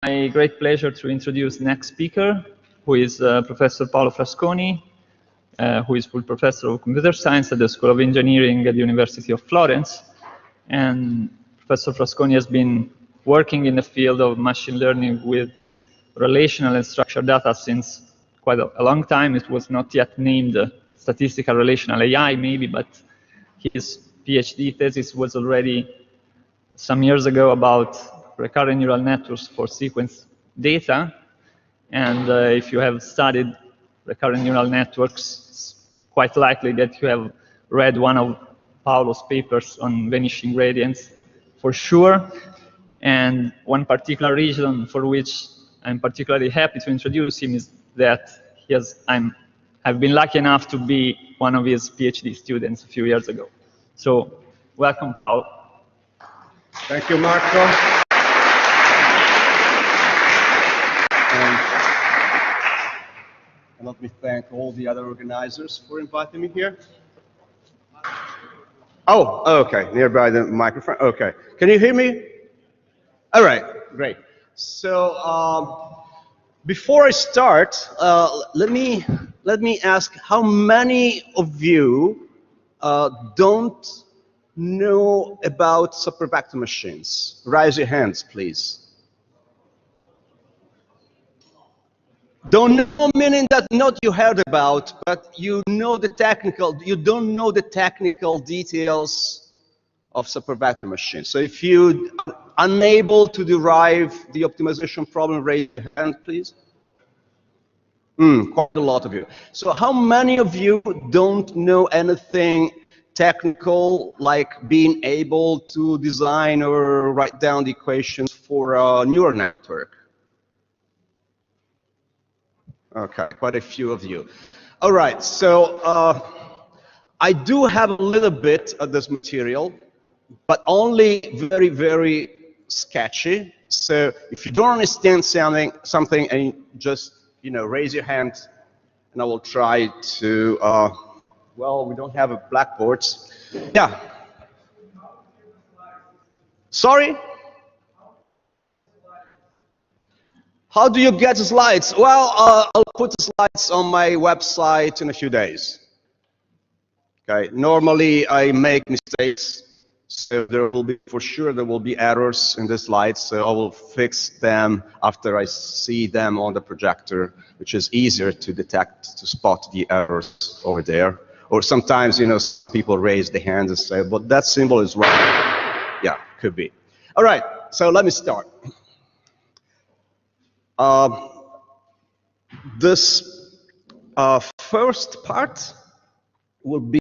my great pleasure to introduce next speaker, who is Professor Paolo Frasconi, who is full professor of computer science at the School of Engineering at the University of Florence. And Professor Frasconi has been working in the field of machine learning with relational and structured data since quite a long time. It was not yet named Statistical Relational AI, maybe, but his PhD thesis was already some years ago about recurrent neural networks for sequence data. And if you have studied recurrent neural networks, it's quite likely that you have read one of Paolo's papers on vanishing gradients, for sure. And one particular reason for which I'm particularly happy to introduce him is that I've been lucky enough to be one of his PhD students a few years ago. So welcome, Paolo. Thank you, Marco. And let me thank all the other organizers for inviting me here. Oh, okay, nearby the microphone. Okay, can you hear me? All right, great. So before I start, let me ask how many of you don't know about supervector machines? Raise your hands, please. Don't know meaning that not you heard about, but you know the technical, you don't know the technical details of supervector machines. So if you are unable to derive the optimization problem, raise your hand, please. Quite a lot of you. So how many of you don't know anything technical, like being able to design or write down the equations for a neural network? Okay, quite a few of you. All right, so I do have a little bit of this material, but only very, very sketchy. So if you don't understand something and just, raise your hand, and I will try to, well, we don't have a blackboard. Yeah. Sorry? How do you get the slides? Well, I'll put the slides on my website in a few days. Okay. Normally, I make mistakes, so there will be, for sure, there will be errors in the slides. So I will fix them after I see them on the projector, which is easier to detect, to spot the errors over there. Or sometimes, people raise their hands and say, "But that symbol is wrong." Yeah, could be. All right. So let me start. This first part will be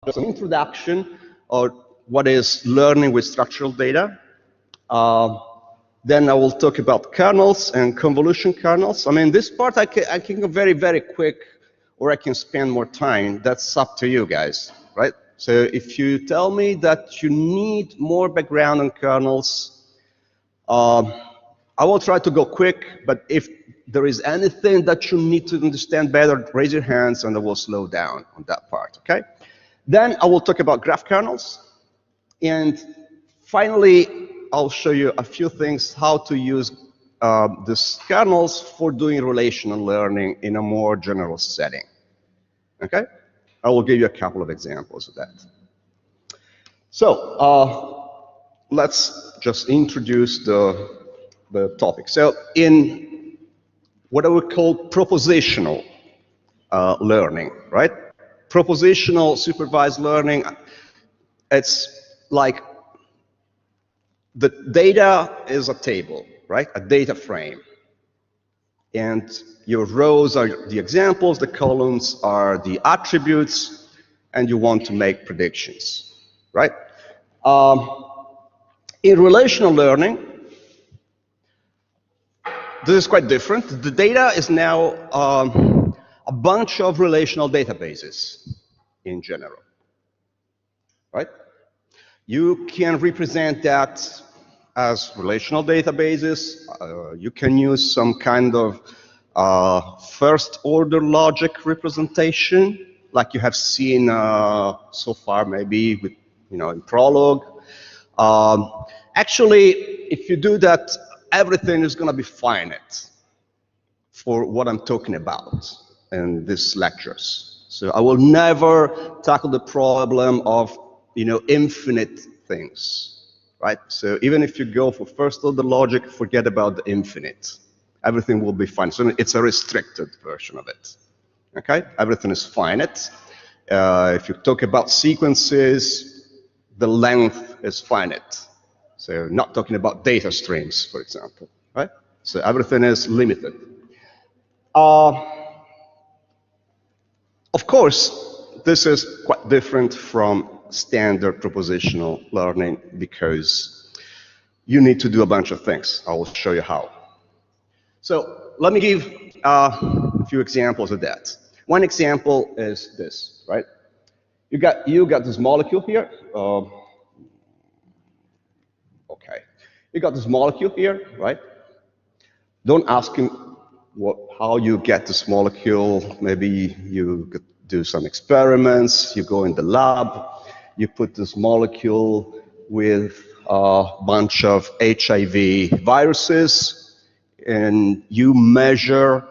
just an introduction of what is learning with structural data. Then I will talk about kernels and convolution kernels. I mean, this part I can go very, very quick, or I can spend more time. That's up to you guys, right? So if you tell me that you need more background on kernels, I will try to go quick, but if there is anything that you need to understand better, raise your hands and I will slow down on that part, okay? Then I will talk about graph kernels. And finally, I'll show you a few things how to use these kernels for doing relational learning in a more general setting, okay? I will give you a couple of examples of that. So let's just introduce the topic. So in what I would call propositional learning, right? Propositional supervised learning, it's like the data is a table, right? A data frame. And your rows are the examples, the columns are the attributes, and you want to make predictions, right? In relational learning, this is quite different. The data is now a bunch of relational databases in general, right? You can represent that as relational databases. You can use some kind of first-order logic representation, like you have seen so far, maybe with, in Prolog. Actually, if you do that, everything is going to be finite for what I'm talking about in these lectures. So I will never tackle the problem of, infinite things, right? So even if you go for first order logic, forget about the infinite. Everything will be fine. So it's a restricted version of it, okay? Everything is finite. If you talk about sequences, the length is finite. So not talking about data streams, for example, right? So everything is limited. Of course, this is quite different from standard propositional learning because you need to do a bunch of things. I will show you how. So let me give a few examples of that. One example is this, right? You got this molecule here. Okay, you got this molecule here, right? Don't ask him how you get this molecule. Maybe you could do some experiments. You go in the lab. You put this molecule with a bunch of HIV viruses, and you measure,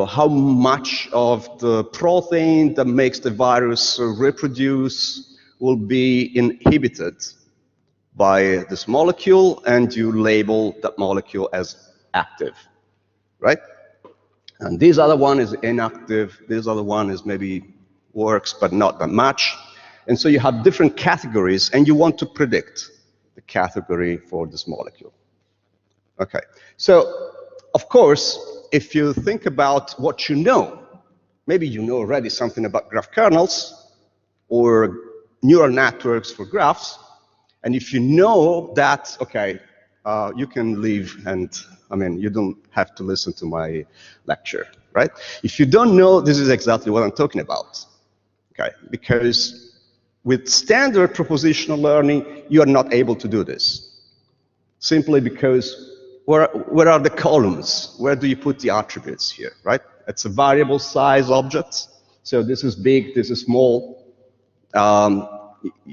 how much of the protein that makes the virus reproduce will be inhibited by this molecule, and you label that molecule as active, right? And this other one is inactive. This other one is maybe works, but not that much. And so you have different categories, and you want to predict the category for this molecule. Okay, so of course, if you think about what you know, maybe you know already something about graph kernels or neural networks for graphs, and if you know that, okay, you can leave and, you don't have to listen to my lecture, right? If you don't know, this is exactly what I'm talking about, okay? Because with standard propositional learning, you are not able to do this, simply because where are the columns? Where do you put the attributes here, right? It's a variable size object, so this is big, this is small.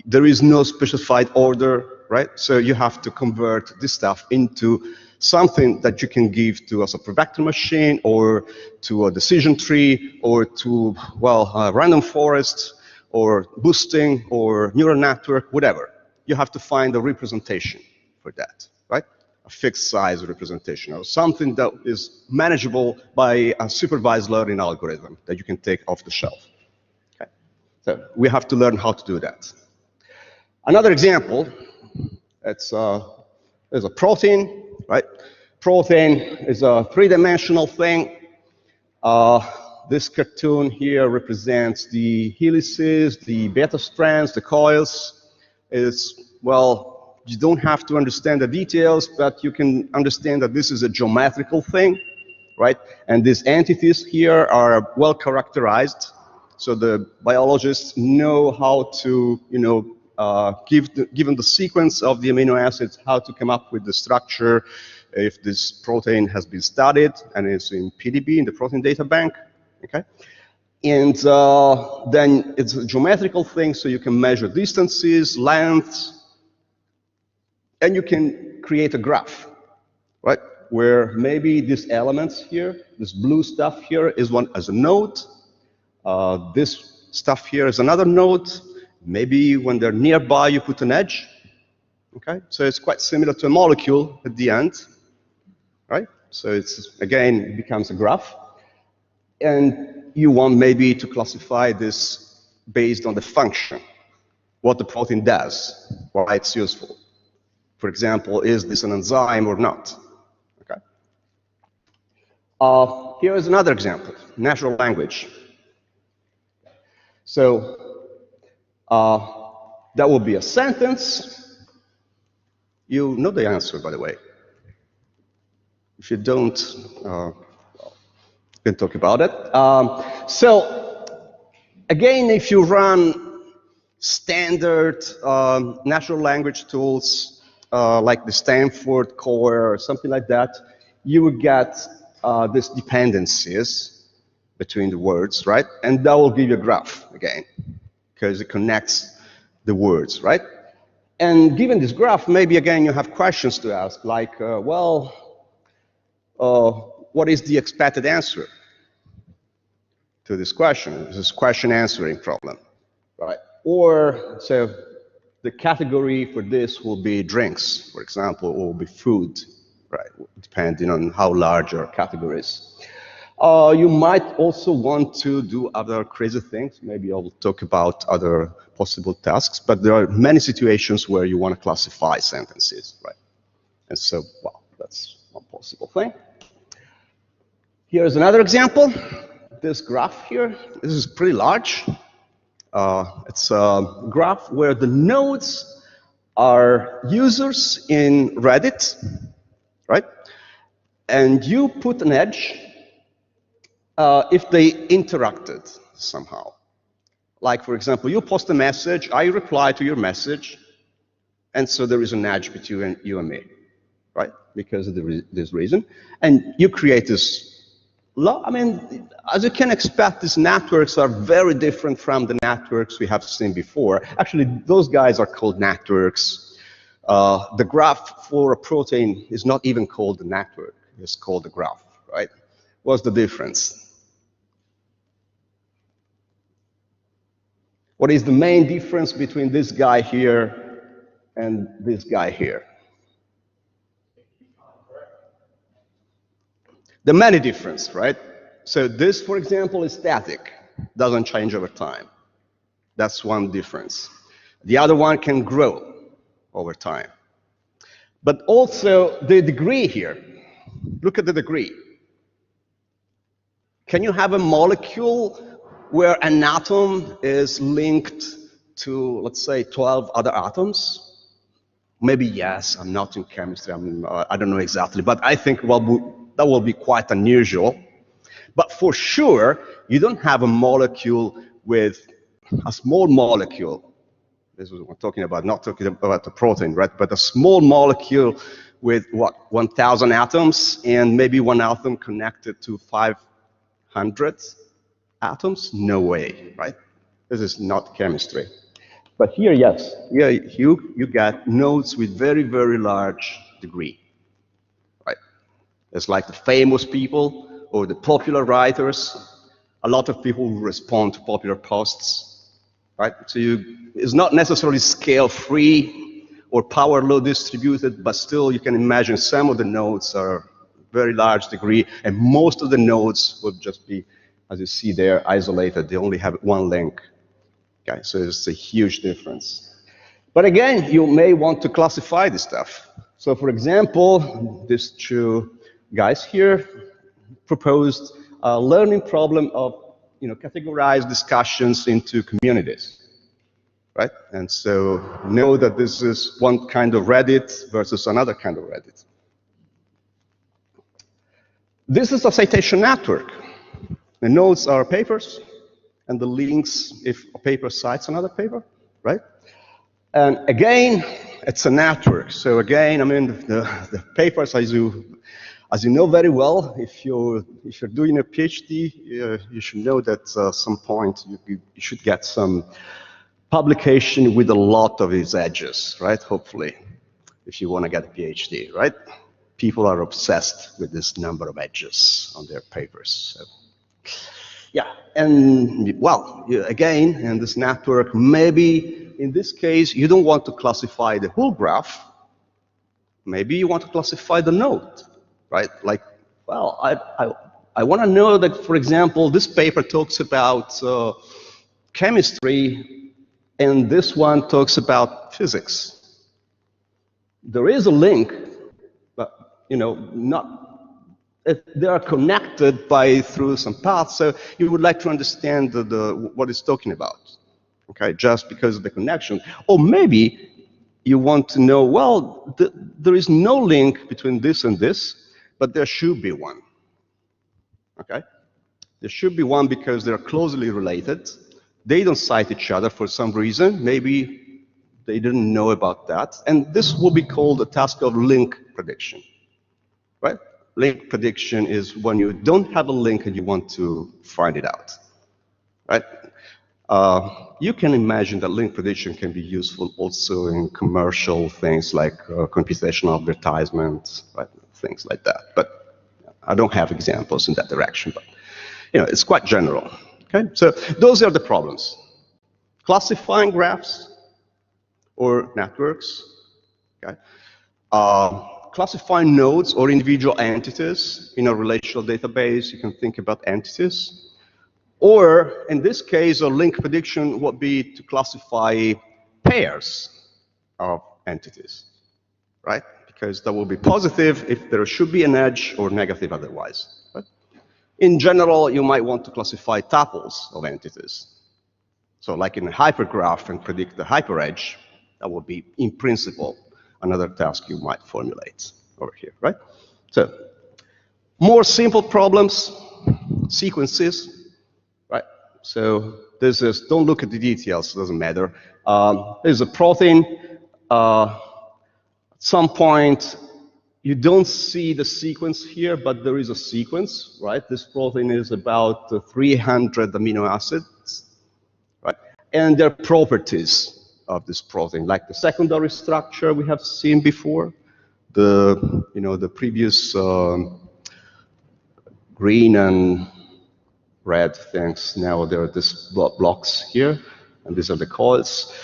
There is no specified order, right? So you have to convert this stuff into something that you can give to a supervector machine or to a decision tree or to, well, a random forest or boosting or neural network, whatever. You have to find a representation for that, right? A fixed size representation or something that is manageable by a supervised learning algorithm that you can take off the shelf. Okay? So we have to learn how to do that. Another example, is a protein, right? Protein is a three-dimensional thing. This cartoon here represents the helices, the beta strands, the coils. Well, you don't have to understand the details, but you can understand that this is a geometrical thing, right? And these entities here are well characterized. So the biologists know how to, given the sequence of the amino acids, how to come up with the structure if this protein has been studied and is in PDB, in the protein data bank, okay? And then it's a geometrical thing, so you can measure distances, lengths, and you can create a graph, right? Where maybe these elements here, this blue stuff here is one as a node, this stuff here is another node. Maybe when they're nearby, you put an edge. Okay, so it's quite similar to a molecule at the end, right? So it's, again, it becomes a graph. And you want maybe to classify this based on the function, what the protein does, why it's useful. For example, is this an enzyme or not? Okay. Here is another example, natural language. So that will be a sentence. You know the answer, by the way. If you don't, we can talk about it. So again, if you run standard natural language tools like the Stanford Core or something like that, you would get these dependencies between the words, right? And that will give you a graph again, because it connects the words, right? And given this graph, maybe again you have questions to ask, like, what is the expected answer to this question? This question answering problem, right? Or so the category for this will be drinks, for example, or will be food, right? Depending on how large your category is. You might also want to do other crazy things. Maybe I will talk about other possible tasks, but there are many situations where you want to classify sentences, right? And so, well, that's one possible thing. Here's another example. This graph here, this is pretty large. It's a graph where the nodes are users in Reddit, right? And you put an edge if they interacted somehow. Like, for example, you post a message, I reply to your message, and so there is an edge between you and me, right? Because of this reason. And you create this law. I mean, as you can expect, these networks are very different from the networks we have seen before. Actually, those guys are called networks. The graph for a protein is not even called a network. It's called a graph, right? What's the difference? What is the main difference between this guy here and this guy here? The many difference, right? So this, for example, is static, doesn't change over time. That's one difference. The other one can grow over time. But also the degree here. Look at the degree. Can you have a molecule where an atom is linked to, let's say, 12 other atoms? Maybe yes, I'm not in chemistry, I don't know exactly, but I think that will be quite unusual. But for sure, you don't have a molecule with a small molecule. This is what I'm talking about, not talking about the protein, right? But a small molecule with, what, 1,000 atoms, and maybe one atom connected to 500 atoms? No way, right? This is not chemistry. But here, yes, yeah, you get nodes with very, very large degree, right? It's like the famous people or the popular writers, a lot of people who respond to popular posts, right? So it's not necessarily scale-free or power law distributed, but still you can imagine some of the nodes are very large degree, and most of the nodes will just be, as you see there, isolated. They only have one link. Okay, so it's a huge difference. But again, you may want to classify this stuff. So for example, these two guys here proposed a learning problem of categorize discussions into communities, right? And so know that this is one kind of Reddit versus another kind of Reddit. This is a citation network. The nodes are papers, and the links if a paper cites another paper, right? And again, it's a network. So again, I mean, the papers, as you know very well, if you're doing a PhD, you should know that at some point you should get some publication with a lot of its edges, right? Hopefully, if you want to get a PhD, right? People are obsessed with this number of edges on their papers. So. Yeah, and well, again, in this network, maybe in this case, you don't want to classify the whole graph. Maybe you want to classify the node, right? Like, well, I want to know that, for example, this paper talks about chemistry, and this one talks about physics. There is a link, but not. They are connected through some paths, so you would like to understand what it's talking about, okay, just because of the connection. Or maybe you want to know, well, there is no link between this and this, but there should be one, okay? There should be one because they're closely related. They don't cite each other for some reason. Maybe they didn't know about that. And this will be called a task of link prediction, right? Link prediction is when you don't have a link and you want to find it out, right? You can imagine that link prediction can be useful also in commercial things like computational advertisements, right? Things like that. But I don't have examples in that direction, but it's quite general. Okay, so those are the problems: classifying graphs or networks, okay? Classifying nodes or individual entities in a relational database. You can think about entities. Or, in this case, a link prediction would be to classify pairs of entities, right? Because that will be positive if there should be an edge, or negative otherwise. Right? In general, you might want to classify tuples of entities. So like in a hypergraph and predict the hyperedge, that would be, in principle, another task you might formulate over here, right? So, more simple problems, sequences. So this is, don't look at the details, it doesn't matter. There's a protein. At some point, you don't see the sequence here, but there is a sequence, right? This protein is about 300 amino acids, right? And there are properties of this protein, like the secondary structure we have seen before, the previous green and red things. Now there are these blocks here, and these are the coils.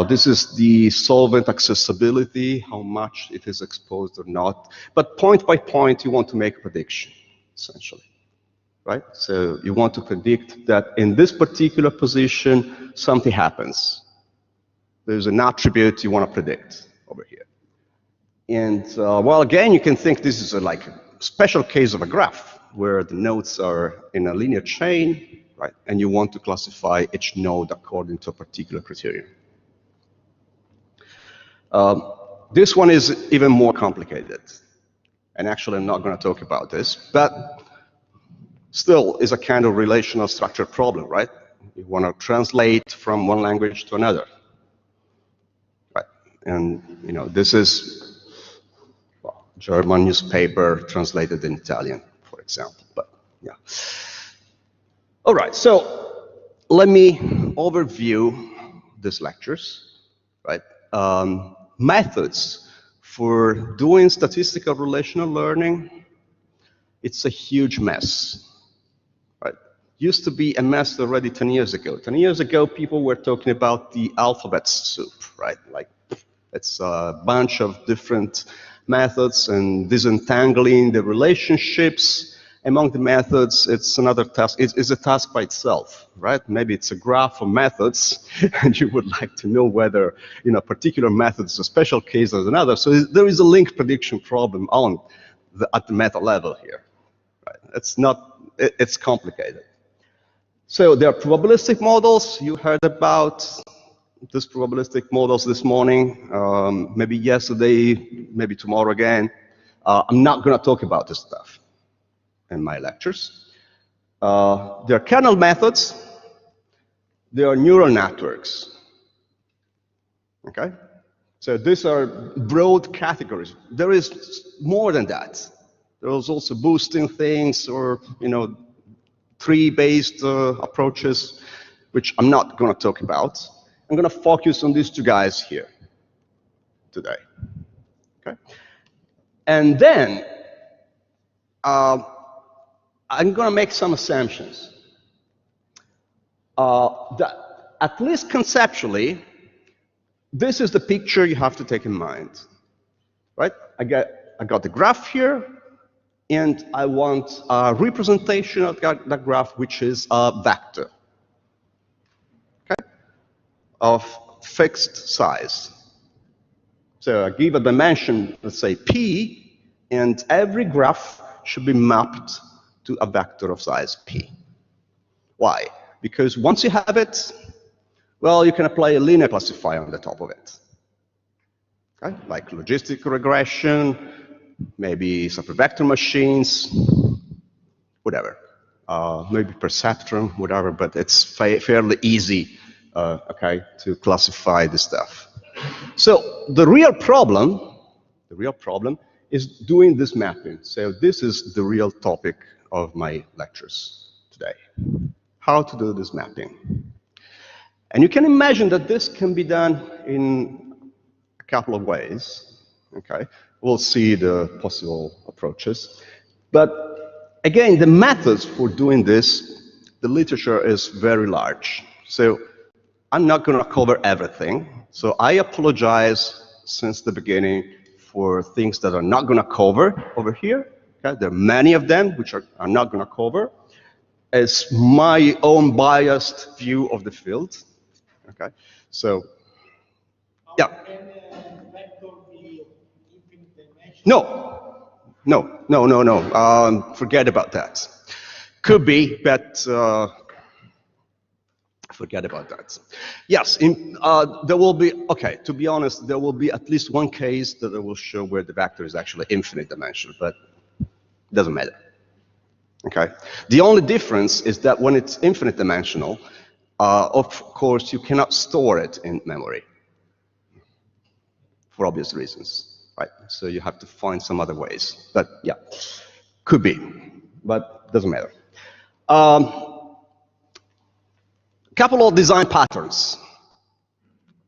This is the solvent accessibility, how much it is exposed or not. But point by point, you want to make a prediction, essentially, right? So you want to predict that in this particular position, something happens. There's an attribute you want to predict over here. And well, again, you can think this is like a special case of a graph, where the nodes are in a linear chain, right? And you want to classify each node according to a particular criterion. This one is even more complicated. And actually, I'm not going to talk about this, but still is a kind of relational structure problem, right? You want to translate from one language to another, right? And this is German newspaper translated in Italian, for example, but yeah. All right, so let me overview these lectures, right? Methods for doing statistical relational learning, it's a huge mess, right? Used to be a mess already 10 years ago. 10 years ago, people were talking about the alphabet soup, right? Like, it's a bunch of different methods and disentangling the relationships among the methods. It's another task. It's a task by itself, right? Maybe it's a graph of methods, and you would like to know whether a particular method is a special case or another. So there is a link prediction problem at the meta level here, right? It's complicated. So there are probabilistic models. You heard about these probabilistic models this morning, maybe yesterday, maybe tomorrow again. I'm not going to talk about this stuff in my lectures. There are kernel methods. There are neural networks. Okay? So these are broad categories. There is more than that. There is also boosting things, or tree-based approaches, which I'm not going to talk about. I'm going to focus on these two guys here today. Okay? And then I'm going to make some assumptions. That at least conceptually, this is the picture you have to take in mind, right? I got the graph here, and I want a representation of that graph, which is a vector, okay, of fixed size. So I give a dimension, let's say p, and every graph should be mapped to a vector of size p. Why? Because once you have it, well, you can apply a linear classifier on the top of it. Okay? Like logistic regression, maybe supervector machines, whatever. Maybe perceptron, whatever, but it's fairly easy, okay, to classify this stuff. So the real problem is doing this mapping. So this is the real topic of my lectures today. How to do this mapping. And you can imagine that this can be done in a couple of ways. Okay, we'll see the possible approaches. But again, the methods for doing this, the literature is very large. So I'm not going to cover everything. So I apologize since the beginning for things that I'm not going to cover over here. Okay? There are many of them which I'm not going to cover. It's my own biased view of the field. Okay, so yeah. No. Forget about that. Could be, but forget about that. Yes, there will be, okay, to be honest, there will be at least one case that I will show where the vector is actually infinite dimensional, but it doesn't matter. Okay? The only difference is that when it's infinite dimensional, of course, you cannot store it in memory for obvious reasons, right? So you have to find some other ways. But yeah, could be, but doesn't matter. Couple of design patterns.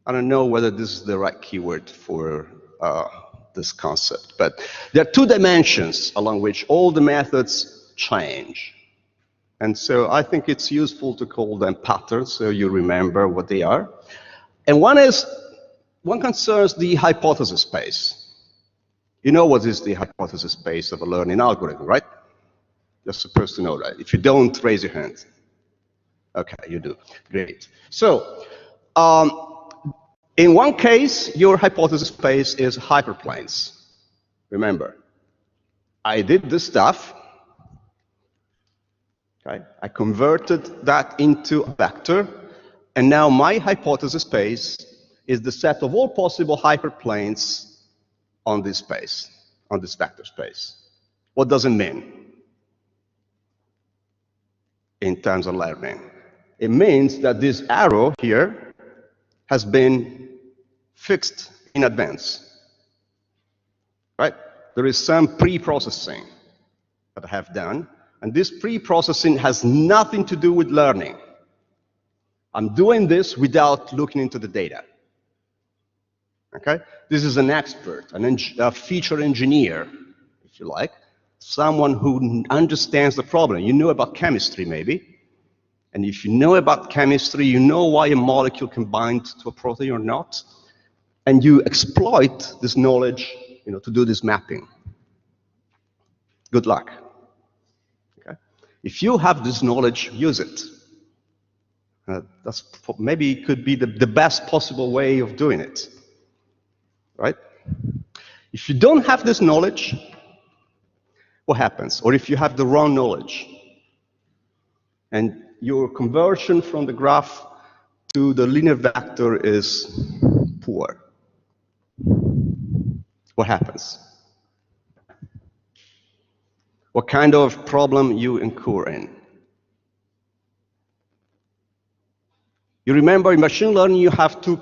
I don't know whether this is the right keyword for this concept, but there are two dimensions along which all the methods change. And so I think it's useful to call them patterns so you remember what they are. And one concerns the hypothesis space. You know what is the hypothesis space of a learning algorithm, right? You're supposed to know that. If you don't, raise your hand. Okay, you do. Great. So, in one case, your hypothesis space is hyperplanes. Remember, I did this stuff. Okay, I converted that into a vector, and now my hypothesis space is the set of all possible hyperplanes on this space, on this vector space. What does it mean in terms of learning? It means that this arrow here has been fixed in advance, right? There is some pre-processing that I have done, and this pre-processing has nothing to do with learning. I'm doing this without looking into the data. Okay? This is an expert, a feature engineer, if you like, someone who understands the problem. You know about chemistry, maybe. And if you know about chemistry, you know why a molecule can bind to a protein or not. And you exploit this knowledge, to do this mapping. Good luck. Okay? If you have this knowledge, use it. That's maybe could be the best possible way of doing it. Right? If you don't have this knowledge, what happens? Or if you have the wrong knowledge, and your conversion from the graph to the linear vector is poor, what happens? What kind of problem you incur in? You remember in machine learning you have two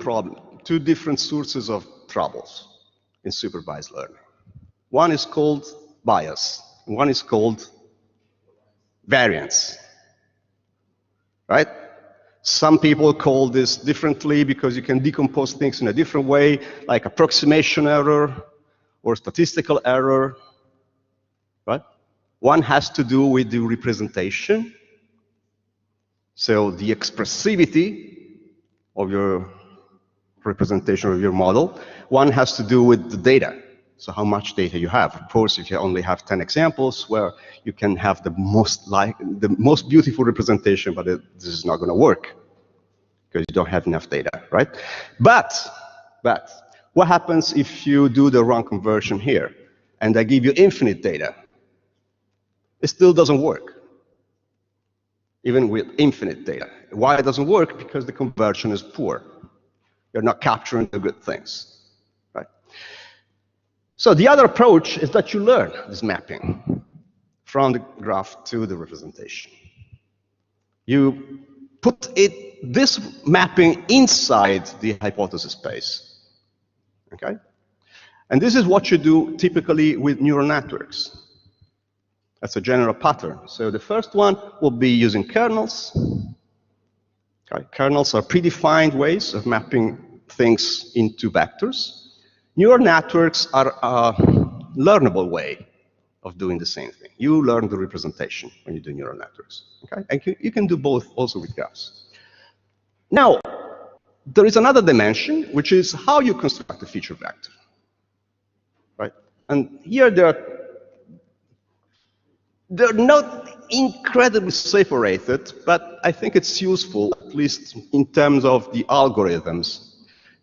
different sources of troubles in supervised learning. One is called bias, and one is called variance. Right? Some people call this differently because you can decompose things in a different way, like approximation error or statistical error. Right? One has to do with the representation. So the expressivity of your representation of your model. One has to do with the data. So how much data you have. Of course, if you only have 10 examples, where you can have the most beautiful representation, but this is not going to work because you don't have enough data, right? But what happens if you do the wrong conversion here and I give you infinite data? It still doesn't work, even with infinite data. Why it doesn't work? Because the conversion is poor. You're not capturing the good things, right? So the other approach is that you learn this mapping from the graph to the representation. You put this mapping inside the hypothesis space, okay? And this is what you do typically with neural networks. That's a general pattern. So the first one will be using kernels Okay? Kernels are predefined ways of mapping things into vectors. Neural networks are a learnable way of doing the same thing. You learn the representation when you do neural networks. Okay? And you can do both also with graphs. Now, there is another dimension, which is how you construct a feature vector. Right? And here they're not incredibly separated, but I think it's useful, at least in terms of the algorithms,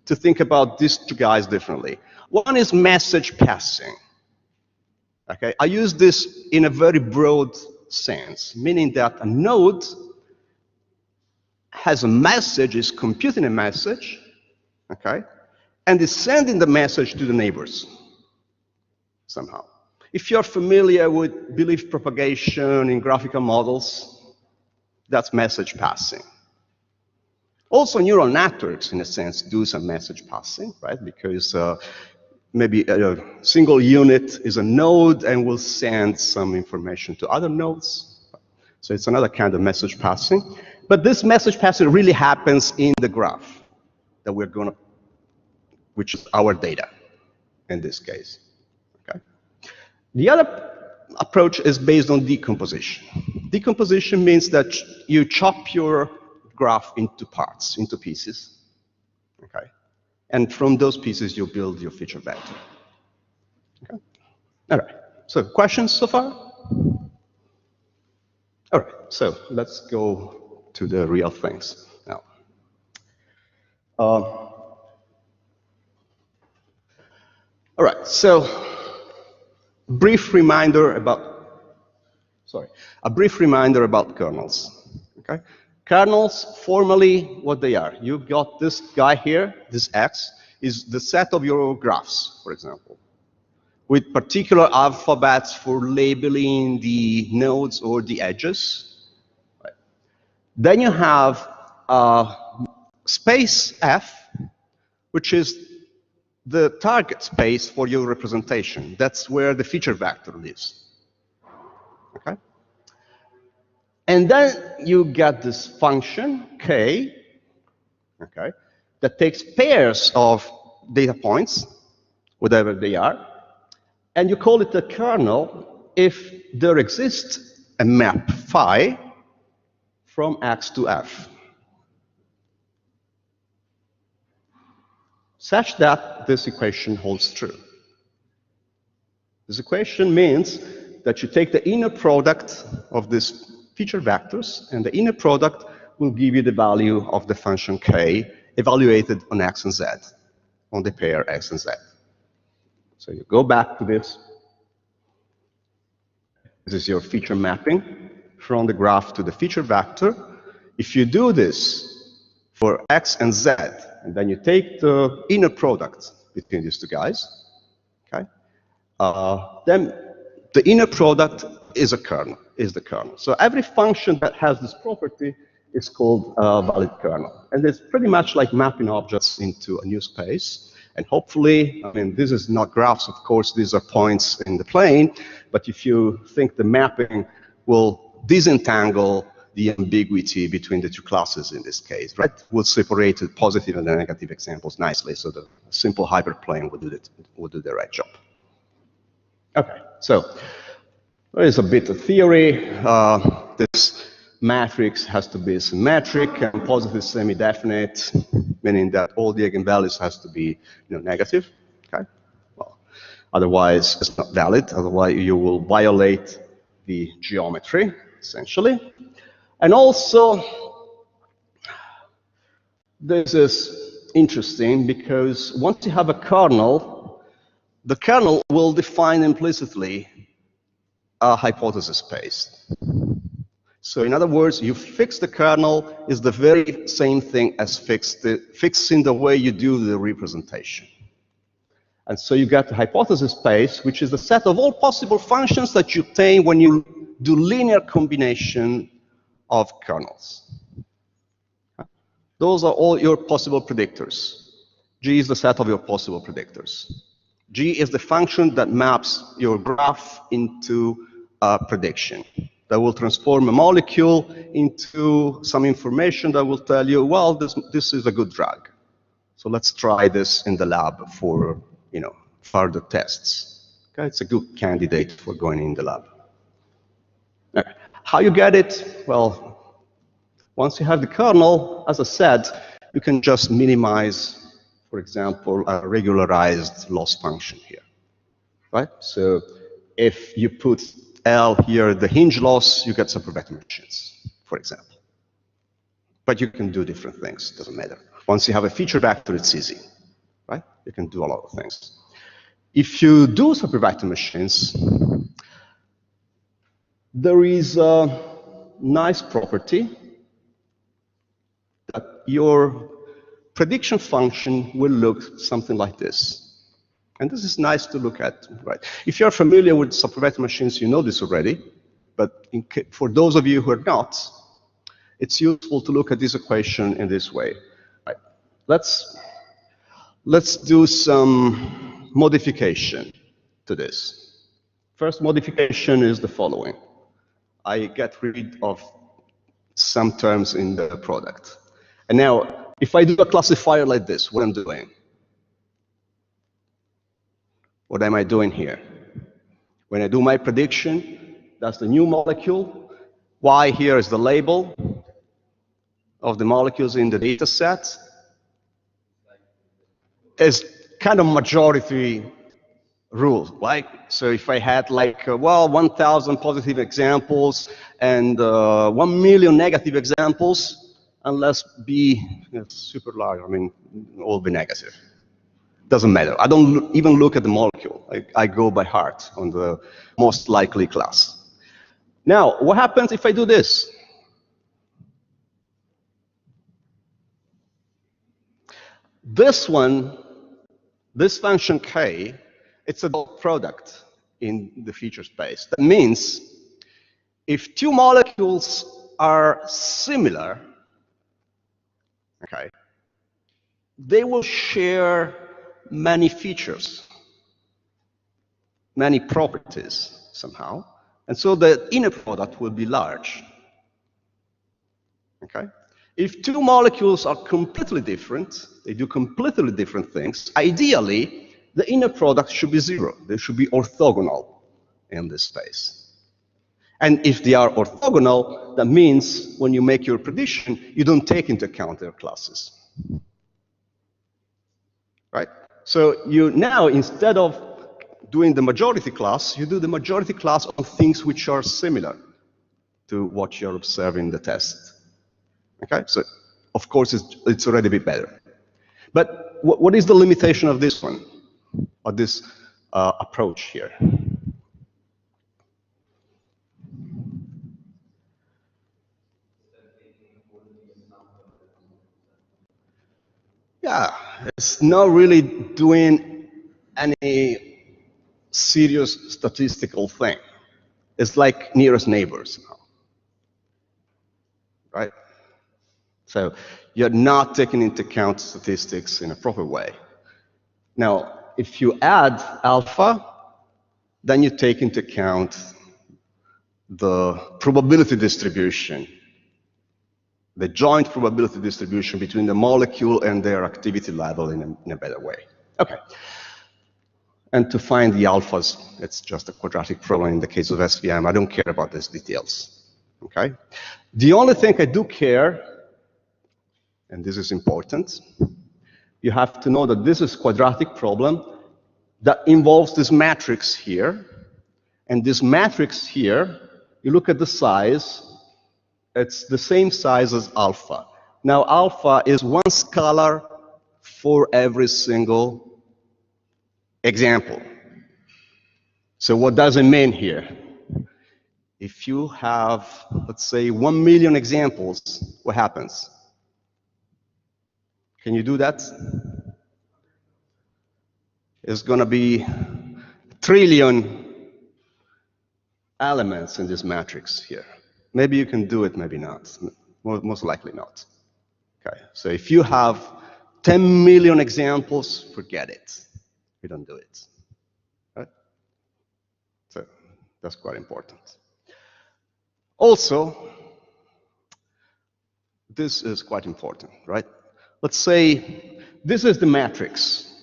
to think about these two guys differently. One is message passing. Okay? I use this in a very broad sense, meaning that a node has a message, is computing a message, okay, and is sending the message to the neighbors somehow. If you're familiar with belief propagation in graphical models, that's message passing. Also, neural networks, in a sense, do some message passing, right? Because maybe a single unit is a node and will send some information to other nodes. So it's another kind of message passing. But this message passing really happens in the graph that we're going to, which is our data in this case. Okay. The other approach is based on decomposition. Decomposition means that you chop your graph into parts, into pieces. Okay. And from those pieces, you build your feature vector. Okay. All right. So questions so far? All right. So let's go to the real things now. All right. So a brief reminder about kernels. Okay. Kernels, formally, what they are. You've got this guy here, this X, is the set of your graphs, for example, with particular alphabets for labeling the nodes or the edges. Right. Then you have space F, which is the target space for your representation. That's where the feature vector lives. Okay? And then you get this function, K, okay, that takes pairs of data points, whatever they are, and you call it a kernel if there exists a map phi from X to F, such that this equation holds true. This equation means that you take the inner product of these feature vectors, and the inner product will give you the value of the function k evaluated on x and z, on the pair x and z. So you go back to this. This is your feature mapping from the graph to the feature vector. If you do this for x and z, and then you take the inner product between these two guys, okay, then the inner product is a kernel, is the kernel. So every function that has this property is called a valid kernel. And it's pretty much like mapping objects into a new space. And hopefully, I mean, this is not graphs, of course, these are points in the plane. But if you think the mapping will disentangle the ambiguity between the two classes in this case, right? We'll separate the positive and the negative examples nicely, so the simple hyperplane will do the right job. Okay, so there is a bit of theory. This matrix has to be symmetric and positive semi-definite, meaning that all the eigenvalues has to be negative. Okay, well, otherwise it's not valid. Otherwise you will violate the geometry, essentially. And also, this is interesting because once you have a kernel, the kernel will define implicitly a hypothesis space. So in other words, you fix the kernel is the very same thing as fixing the way you do the representation. And so you get the hypothesis space, which is the set of all possible functions that you obtain when you do linear combination of kernels. Those are all your possible predictors. G is the set of your possible predictors. G is the function that maps your graph into a prediction. that will transform a molecule into some information that will tell you, well, this is a good drug. So let's try this in the lab for, further tests. Okay, it's a good candidate for going in the lab. Okay. How you get it? Well, once you have the kernel, as I said, you can just minimize, for example, a regularized loss function here, right? So if you put L here, the hinge loss, you get separate vector machines, for example. But you can do different things, doesn't matter. Once you have a feature vector, it's easy, right? You can do a lot of things. If you do separate vector machines, there is a nice property that your prediction function will look something like this. And this is nice to look at, right? If you're familiar with separate vector machines, you know this already. But for those of you who are not, it's useful to look at this equation in this way. Right. Let's do some modification to this. First modification is the following. I get rid of some terms in the product. And now, if I do a classifier like this, what I'm doing? What am I doing here? When I do my prediction, that's the new molecule. Y here is the label of the molecules in the data set. It's kind of majority rule, right? So if I had 1,000 positive examples and 1 million negative examples, unless B is super large, all be negative. Doesn't matter. I don't even look at the molecule. I go by heart on the most likely class. Now, what happens if I do this? This one, this function K, it's a dot product in the feature space. That means if two molecules are similar, okay, they will share many features, many properties somehow, and so the inner product will be large. Okay? If two molecules are completely different, they do completely different things, ideally, the inner product should be 0. They should be orthogonal in this space. And if they are orthogonal, that means when you make your prediction, you don't take into account their classes. Right? So you now, instead of doing the majority class, you do the majority class on things which are similar to what you're observing in the test. Okay? So, of course, it's already a bit better. But what is the limitation of this one, of this approach here? Yeah, it's not really doing any serious statistical thing. It's like nearest neighbors now, right? So you're not taking into account statistics in a proper way. Now, if you add alpha, then you take into account the probability distribution, the joint probability distribution between the molecule and their activity level in a better way. Okay. And to find the alphas, it's just a quadratic problem in the case of SVM. I don't care about these details. Okay? The only thing I do care, and this is important, you have to know that this is a quadratic problem that involves this matrix here. And this matrix here, you look at the size, it's the same size as alpha. Now, alpha is one scalar for every single example. So what does it mean here? If you have, let's say, 1 million examples, what happens? Can you do that? It's going to be a trillion elements in this matrix here. Maybe you can do it, maybe not. Most likely not. Okay, so if you have 10 million examples, forget it. You don't do it. Right? So that's quite important. Also, this is quite important, right? Let's say this is the matrix.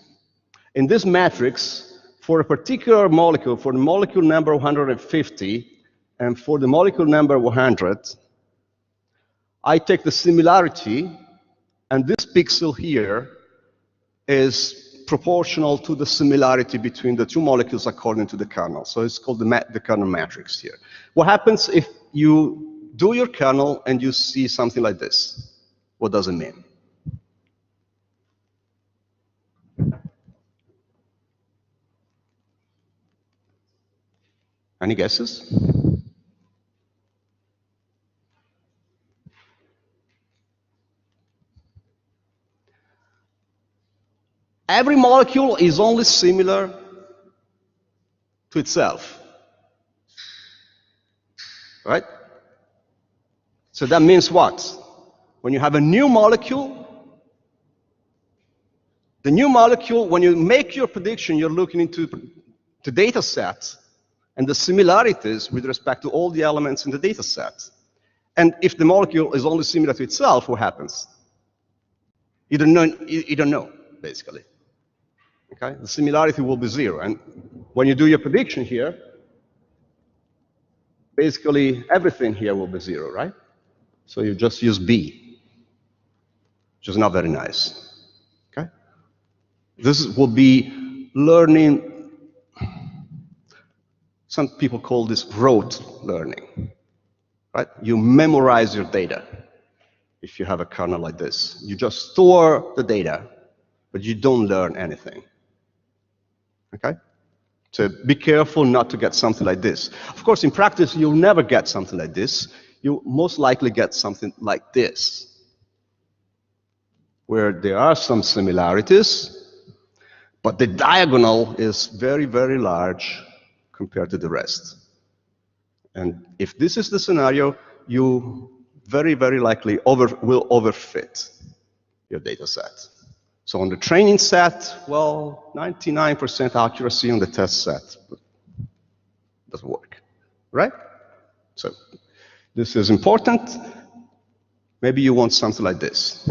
In this matrix, for a particular molecule, for the molecule number 150, and for the molecule number 100, I take the similarity, and this pixel here is proportional to the similarity between the two molecules according to the kernel. So it's called the kernel matrix here. What happens if you do your kernel and you see something like this? What does it mean? Any guesses? Every molecule is only similar to itself, right? So that means what? When you have a new molecule, the new molecule, when you make your prediction, you're looking into the data set and the similarities with respect to all the elements in the data set. And if the molecule is only similar to itself, what happens? You don't know, basically. Okay? The similarity will be 0. And when you do your prediction here, basically everything here will be 0, right? So you just use B, which is not very nice. Okay? This will be learning. Some people call this rote learning, right? You memorize your data if you have a kernel like this. You just store the data, but you don't learn anything. Okay? So be careful not to get something like this. Of course, in practice, you'll never get something like this. You'll most likely get something like this, where there are some similarities, but the diagonal is very, very large compared to the rest. And if this is the scenario, you very, very likely will overfit your data set. So on the training set, well, 99% accuracy on the test set, but it doesn't work, right? So this is important. Maybe you want something like this.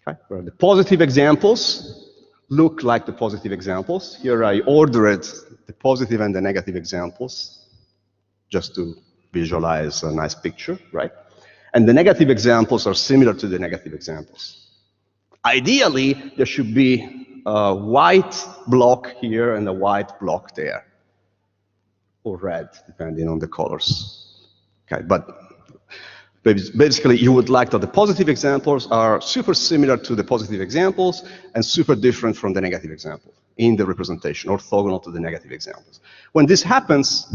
Okay? Where the positive examples look like the positive examples. Here I ordered the positive and the negative examples just to visualize a nice picture, right? And the negative examples are similar to the negative examples. Ideally, there should be a white block here and a white block there, or red, depending on the colors. Okay, but basically, you would like that the positive examples are super similar to the positive examples and super different from the negative example in the representation, orthogonal to the negative examples. When this happens,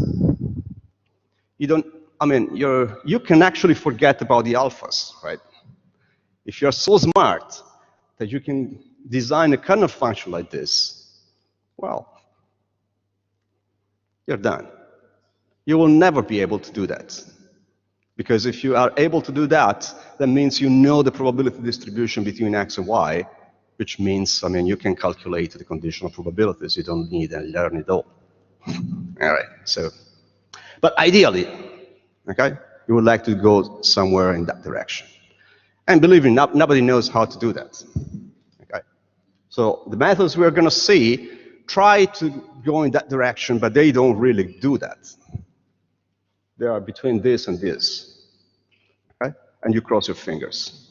you can actually forget about the alphas, right? If you're so smart that you can design a kernel function like this, well, you're done. You will never be able to do that. Because if you are able to do that, that means you know the probability distribution between x and y, which means, you can calculate the conditional probabilities. You don't need and learn it all. All right, so, but ideally, okay, you would like to go somewhere in that direction. And believe me, nobody knows how to do that. Okay? So the methods we're going to see try to go in that direction, but they don't really do that. They are between this and this. Okay? And you cross your fingers.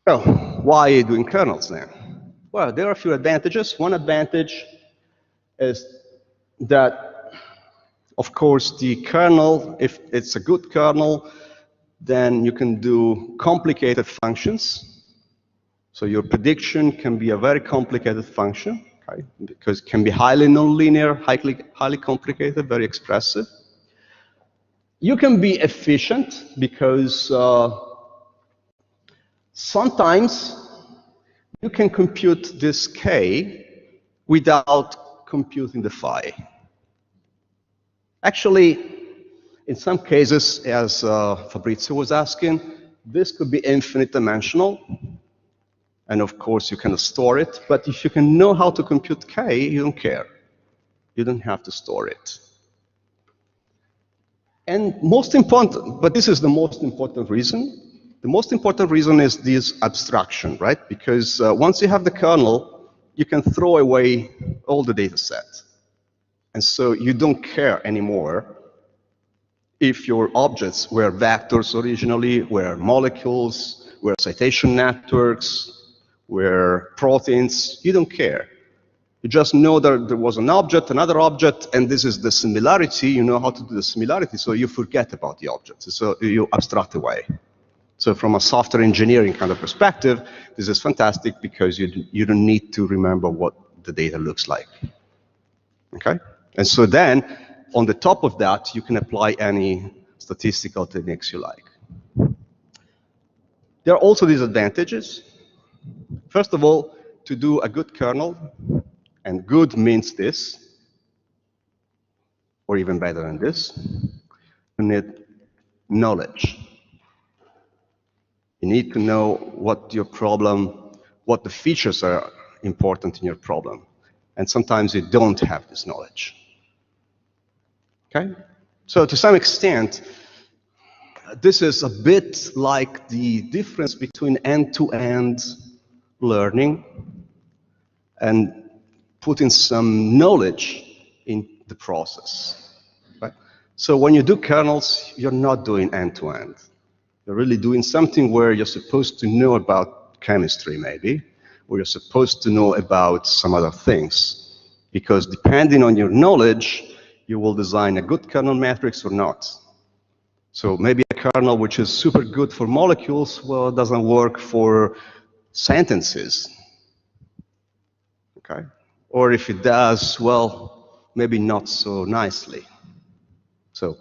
So why are you doing kernels then? Well, there are a few advantages. One advantage is that, of course, the kernel, if it's a good kernel, then you can do complicated functions. So your prediction can be a very complicated function, okay? Because it can be highly nonlinear, highly complicated, very expressive. You can be efficient because sometimes you can compute this k without computing the phi. Actually, in some cases, as Fabrizio was asking, this could be infinite dimensional. And of course, you can store it. But if you can know how to compute k, you don't care. You don't have to store it. And most important, but this is the most important reason. The most important reason is this abstraction, right? Because once you have the kernel, you can throw away all the data set. And so you don't care anymore if your objects were vectors originally, were molecules, were citation networks, were proteins. You don't care. You just know that there was an object, another object, and this is the similarity. You know how to do the similarity, so you forget about the objects. So you abstract away. So from a software engineering kind of perspective, this is fantastic because you don't need to remember what the data looks like. Okay? And so then, on the top of that, you can apply any statistical techniques you like. There are also disadvantages. First of all, to do a good kernel, and good means this, or even better than this, you need knowledge. You need to know what your problem, what the features are important in your problem. And sometimes you don't have this knowledge. Okay? So to some extent, this is a bit like the difference between end-to-end learning and putting some knowledge in the process. Right? So when you do kernels, you're not doing end-to-end. You're really doing something where you're supposed to know about chemistry, maybe, or you're supposed to know about some other things. Because depending on your knowledge, you will design a good kernel matrix or not. So maybe a kernel which is super good for molecules, well, it doesn't work for sentences. Okay? Or if it does, well, maybe not so nicely. So,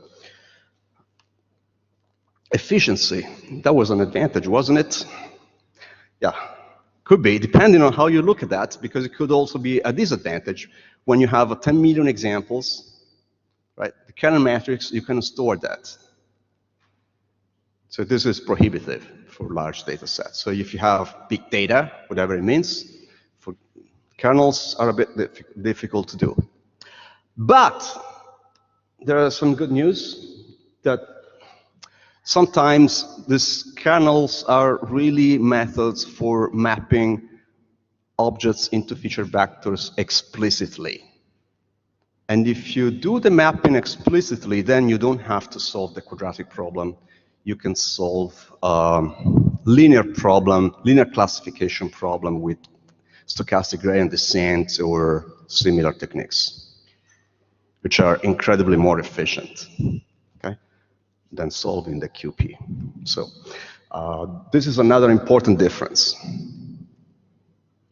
efficiency, that was an advantage, wasn't it? Yeah, could be, depending on how you look at that, because it could also be a disadvantage when you have 10 million examples, right? The kernel matrix, you can store that. So this is prohibitive for large data sets. So if you have big data, whatever it means, for kernels are a bit difficult to do. But there are some good news that sometimes these kernels are really methods for mapping objects into feature vectors explicitly. And if you do the mapping explicitly, then you don't have to solve the quadratic problem. You can solve linear problem, linear classification problem with stochastic gradient descent or similar techniques, which are incredibly more efficient, okay, than solving the QP. So this is another important difference.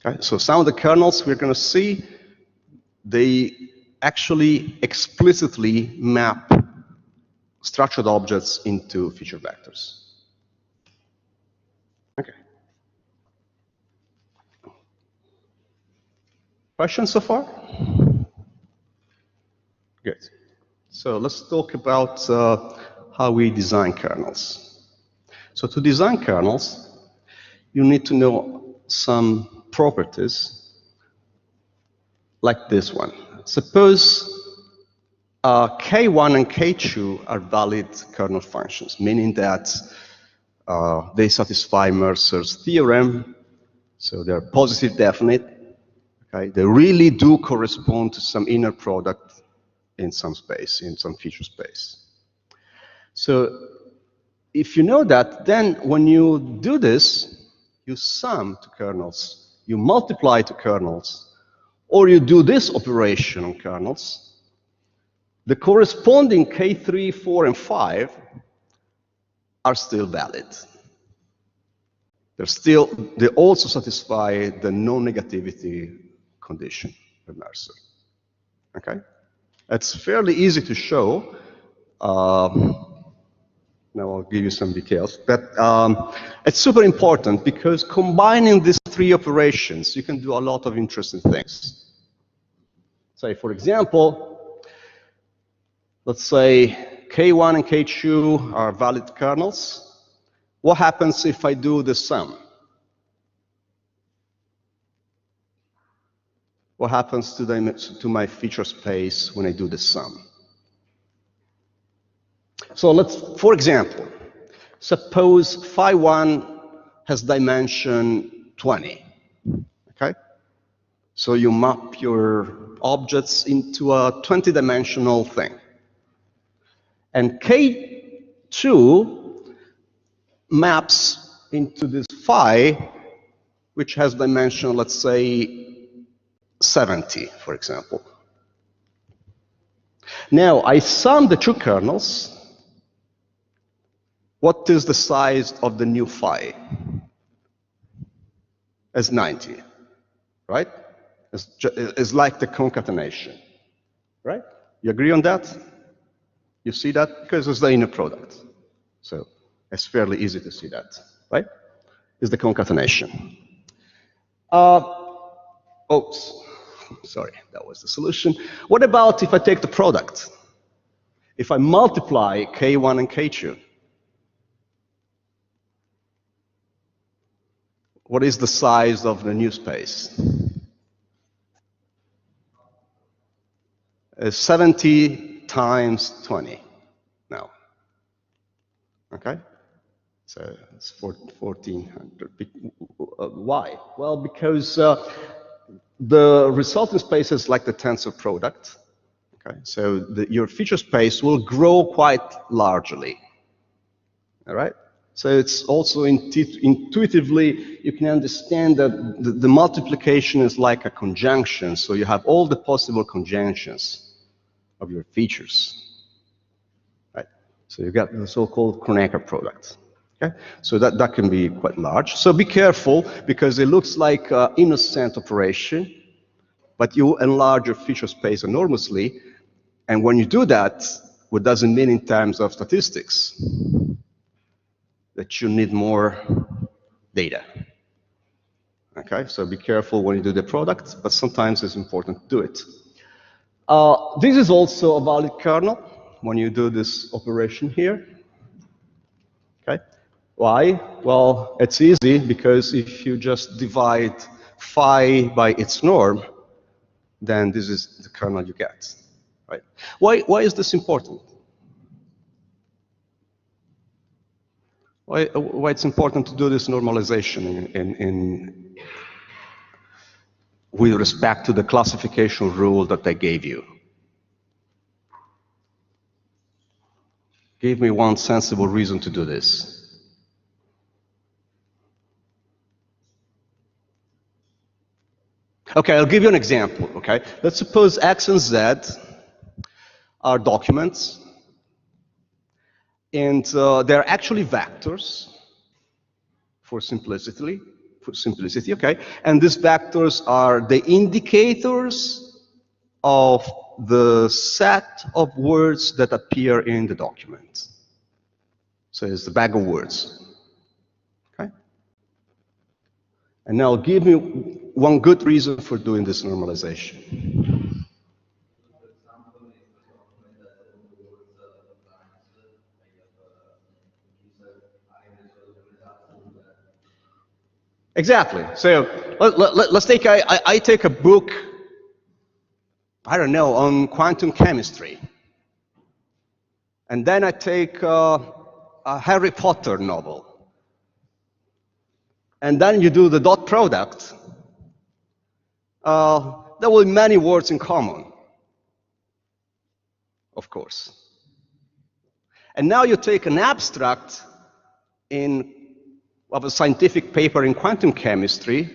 Okay, so some of the kernels we're going to see, they actually explicitly map structured objects into feature vectors. Okay. Questions so far? Good. So let's talk about how we design kernels. So to design kernels, you need to know some properties like this one. Suppose K1 and K2 are valid kernel functions, meaning that they satisfy Mercer's theorem, so they're positive definite. Okay? They really do correspond to some inner product in some space, in some feature space. So if you know that, then when you do this, you sum to kernels, you multiply to kernels, or you do this operation on kernels, the corresponding K3, 4, and 5 are still valid. They also satisfy the non-negativity condition of Mercer. Okay? It's fairly easy to show. Now I'll give you some details. But it's super important because combining these three operations, you can do a lot of interesting things. Say, for example, let's say K1 and K2 are valid kernels. What happens if I do the sum? What happens to my feature space when I do the sum? So let's, for example, suppose phi1 has dimension 20, okay? So you map your objects into a 20-dimensional thing. And K2 maps into this phi, which has dimension, let's say, 70, for example. Now, I sum the two kernels. What is the size of the new phi? As 90, right? It's like the concatenation, right? You agree on that? You see that? Because it's the inner product. So it's fairly easy to see that, right? It's the concatenation. Oops, sorry, that was the solution. What about if I take the product? If I multiply K1 and K2, what is the size of the new space? 70 times 20 now. Okay? So it's 1400. Why? Well, because the resulting space is like the tensor product. Okay? So your feature space will grow quite largely. All right? So it's also intuitively, you can understand that the multiplication is like a conjunction. So you have all the possible conjunctions of your features. Right? So you got the so-called Kronecker product. Okay? So that can be quite large. So be careful, because it looks like an innocent operation, but you enlarge your feature space enormously. And when you do that, what does it mean in terms of statistics? That you need more data. Okay, so be careful when you do the product, but sometimes it's important to do it. This is also a valid kernel when you do this operation here. Okay, why? Well, it's easy, because if you just divide phi by its norm, then this is the kernel you get. Right? Why is this important? Why it's important to do this normalization with respect to the classification rule that I gave you? Give me one sensible reason to do this. Okay, I'll give you an example, okay? Let's suppose X and Z are documents, and they're actually vectors for simplicity, okay? And these vectors are the indicators of the set of words that appear in the document. So it's the bag of words, okay? And now give me one good reason for doing this normalization. Exactly. So let's take, I take a book, I don't know, on quantum chemistry. And then I take a Harry Potter novel. And then you do the dot product. There will be many words in common, of course. And now you take an abstract of a scientific paper in quantum chemistry,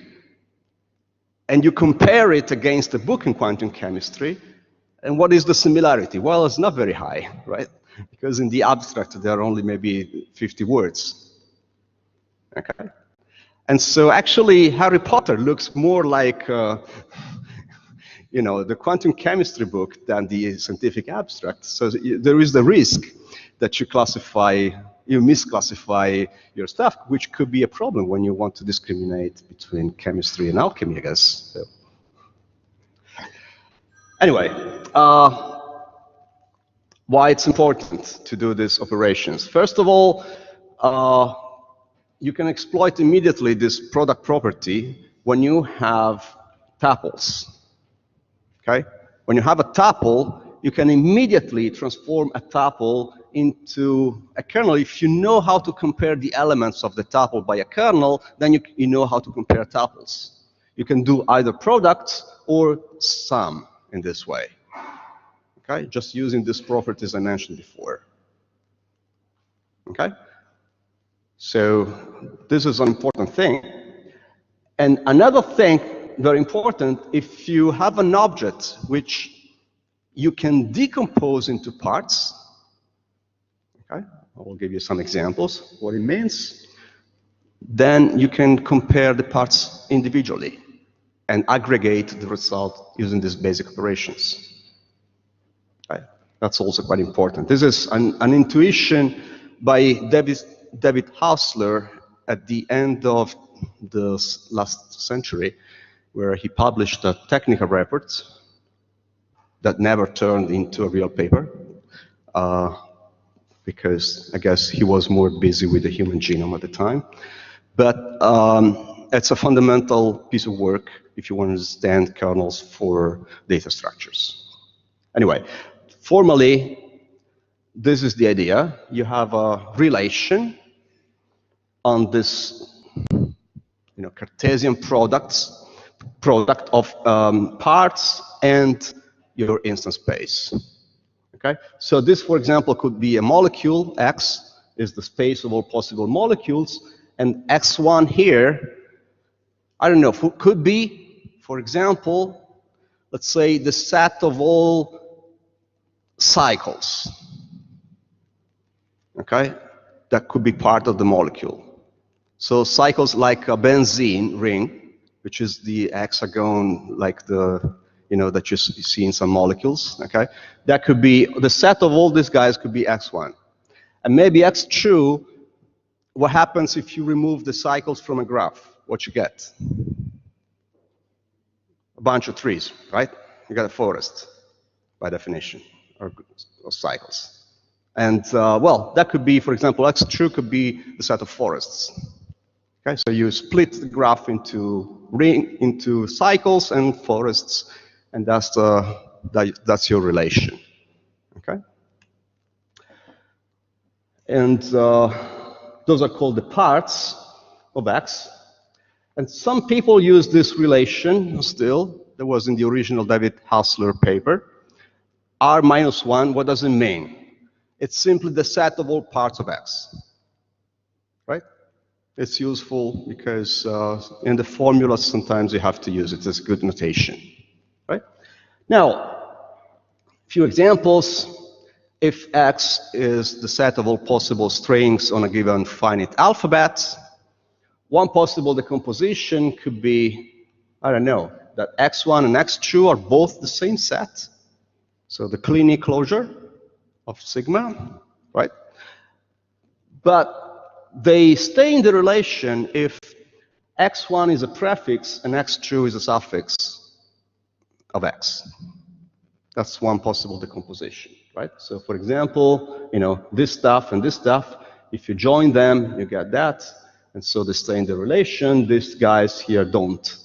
and you compare it against the book in quantum chemistry, and what is the similarity? Well, it's not very high, right? Because in the abstract, there are only maybe 50 words. Okay? And so actually, Harry Potter looks more like you know, the quantum chemistry book than the scientific abstract. So there is the risk that you misclassify your stuff, which could be a problem when you want to discriminate between chemistry and alchemy, I guess. So. Anyway, why it's important to do these operations. First of all, you can exploit immediately this product property when you have tuples. Okay? When you have a tuple, you can immediately transform a tuple into a kernel, if you know how to compare the elements of the tuple by a kernel, then you know how to compare tuples. You can do either products or sum in this way. Okay, just using these properties I mentioned before. Okay, so this is an important thing. And another thing, very important, if you have an object which you can decompose into parts, okay, I will give you some examples what it means, then you can compare the parts individually and aggregate the result using these basic operations. Okay? That's also quite important. This is an intuition by David Hausler at the end of the last century, where he published a technical report that never turned into a real paper, because I guess he was more busy with the human genome at the time. But it's a fundamental piece of work if you want to understand kernels for data structures. Anyway, formally, this is the idea. You have a relation on this, Cartesian product of parts and your instance space. Okay, so this, for example, could be a molecule. X is the space of all possible molecules, and X1 here, I don't know, could be, for example, let's say the set of all cycles. Okay, that could be part of the molecule. So cycles like a benzene ring, which is the hexagon, like the, that you see in some molecules, okay? That could be, the set of all these guys could be X1. And maybe X2, what happens if you remove the cycles from a graph? What you get? A bunch of trees, right? You got a forest, by definition, or cycles. And, well, that could be, for example, X2 could be the set of forests. Okay, so you split the graph into cycles and forests, and that's your relation. Okay, and those are called the parts of X. And some people use this relation still. That was in the original David Hausler paper. R minus 1, what does it mean? It's simply the set of all parts of X. Right? It's useful because in the formulas sometimes you have to use it as good notation. Right? Now, a few examples. If X is the set of all possible strings on a given finite alphabet, one possible decomposition could be, I don't know, that X1 and X2 are both the same set. So the Kleene closure of sigma, right? But they stay in the relation if X1 is a prefix and X2 is a suffix of X. That's one possible decomposition, right? So for example, this stuff and this stuff, if you join them, you get that. And so they stay in the relation. These guys here don't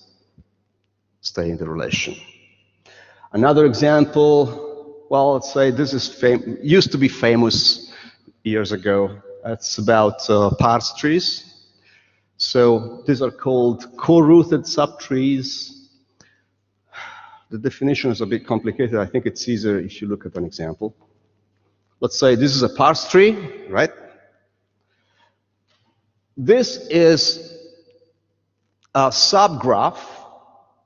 stay in the relation. Another example, well, let's say this is used to be famous years ago. It's about parse trees. So these are called co-rooted subtrees. The definition is a bit complicated. I think it's easier if you look at an example. Let's say this is a parse tree, right? This is a subgraph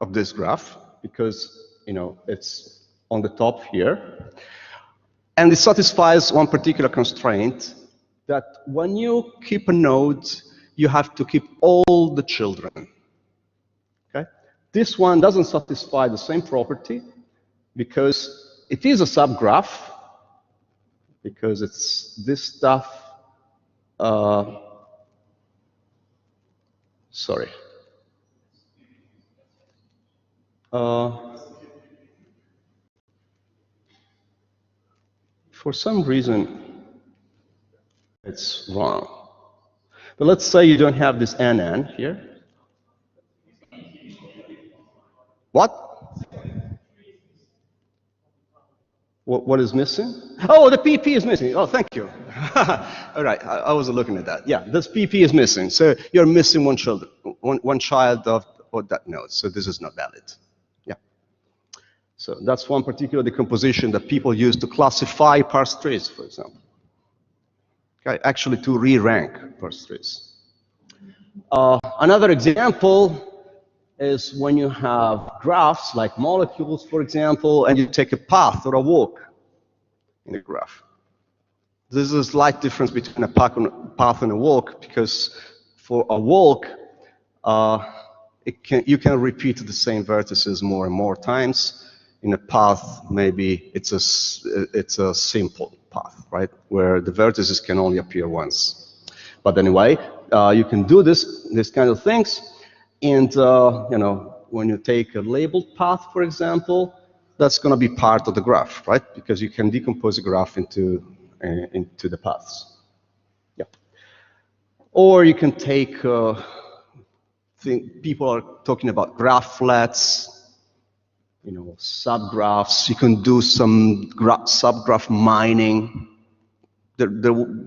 of this graph because, it's on the top here. And it satisfies one particular constraint that when you keep a node, you have to keep all the children. Okay? This one doesn't satisfy the same property because it is a subgraph, because it's this stuff. Sorry. For some reason, it's wrong. But let's say you don't have this NN here. What? What is missing? Oh, the PP is missing. Oh, thank you. All right, I wasn't looking at that. Yeah, this PP is missing. So you're missing one child of that node. So this is not valid. Yeah. So that's one particular decomposition that people use to classify parse trees, for example. Okay, actually to re-rank parse trees. Another example is when you have graphs like molecules, for example, and you take a path or a walk in a graph. This is a slight difference between a path and a walk, because for a walk, you can repeat the same vertices more and more times. In a path, maybe it's a simple path, right, where the vertices can only appear once. But anyway, you can do this kind of things. And you know, when you take a labeled path, for example, that's going to be part of the graph, right? Because you can decompose a graph into the paths. Yeah. Or you can take people are talking about graphlets, you know, subgraphs. You can do some subgraph mining. There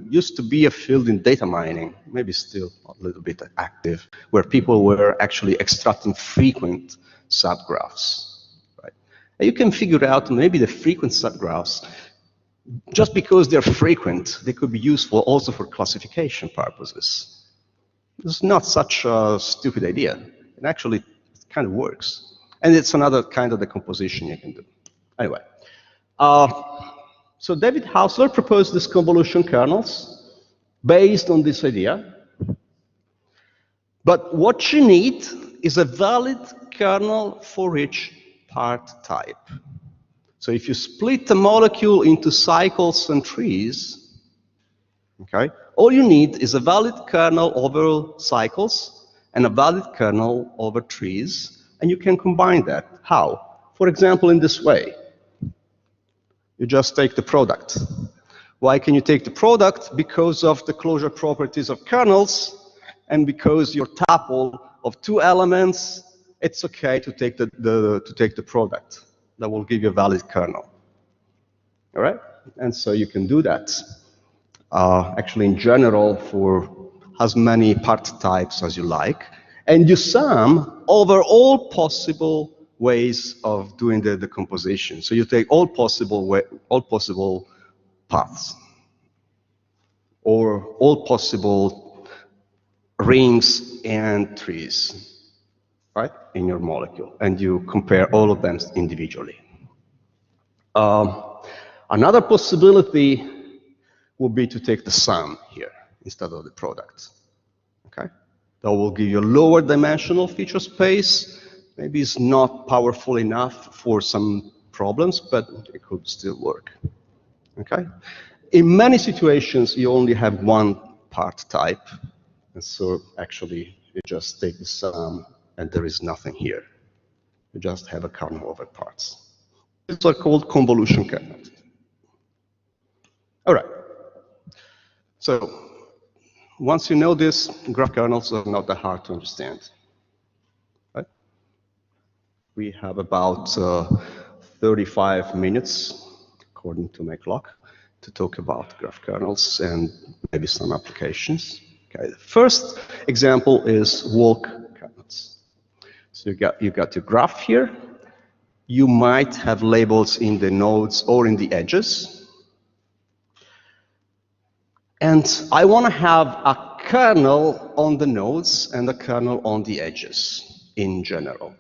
used to be a field in data mining, maybe still a little bit active, where people were actually extracting frequent subgraphs. Right? And you can figure out maybe the frequent subgraphs, just because they're frequent, they could be useful also for classification purposes. It's not such a stupid idea. And actually, it kind of works. And it's another kind of decomposition you can do. Anyway. So David Hausler proposed these convolution kernels based on this idea. But what you need is a valid kernel for each part type. So if you split the molecule into cycles and trees, okay, all you need is a valid kernel over cycles and a valid kernel over trees, and you can combine that. How? For example, in this way. You just take the product. Why can you take the product? Because of the closure properties of kernels, and because your tuple of two elements, it's okay to take the product. That will give you a valid kernel. All right? And so you can do that. Actually, in general, for as many part types as you like, and you sum over all possible ways of doing the decomposition. So you take all possible paths, or all possible rings and trees, right, in your molecule, and you compare all of them individually. Another possibility would be to take the sum here instead of the product. Okay, that will give you a lower dimensional feature space. Maybe it's not powerful enough for some problems, but it could still work. Okay? In many situations, you only have one part type, and so actually you just take the sum, and there is nothing here. You just have a kernel over parts. These are called convolution kernels. All right. So once you know this, graph kernels are not that hard to understand. We have about 35 minutes, according to my clock, to talk about graph kernels and maybe some applications. Okay, the first example is walk kernels. So you got your graph here. You might have labels in the nodes or in the edges. And I want to have a kernel on the nodes and a kernel on the edges in general.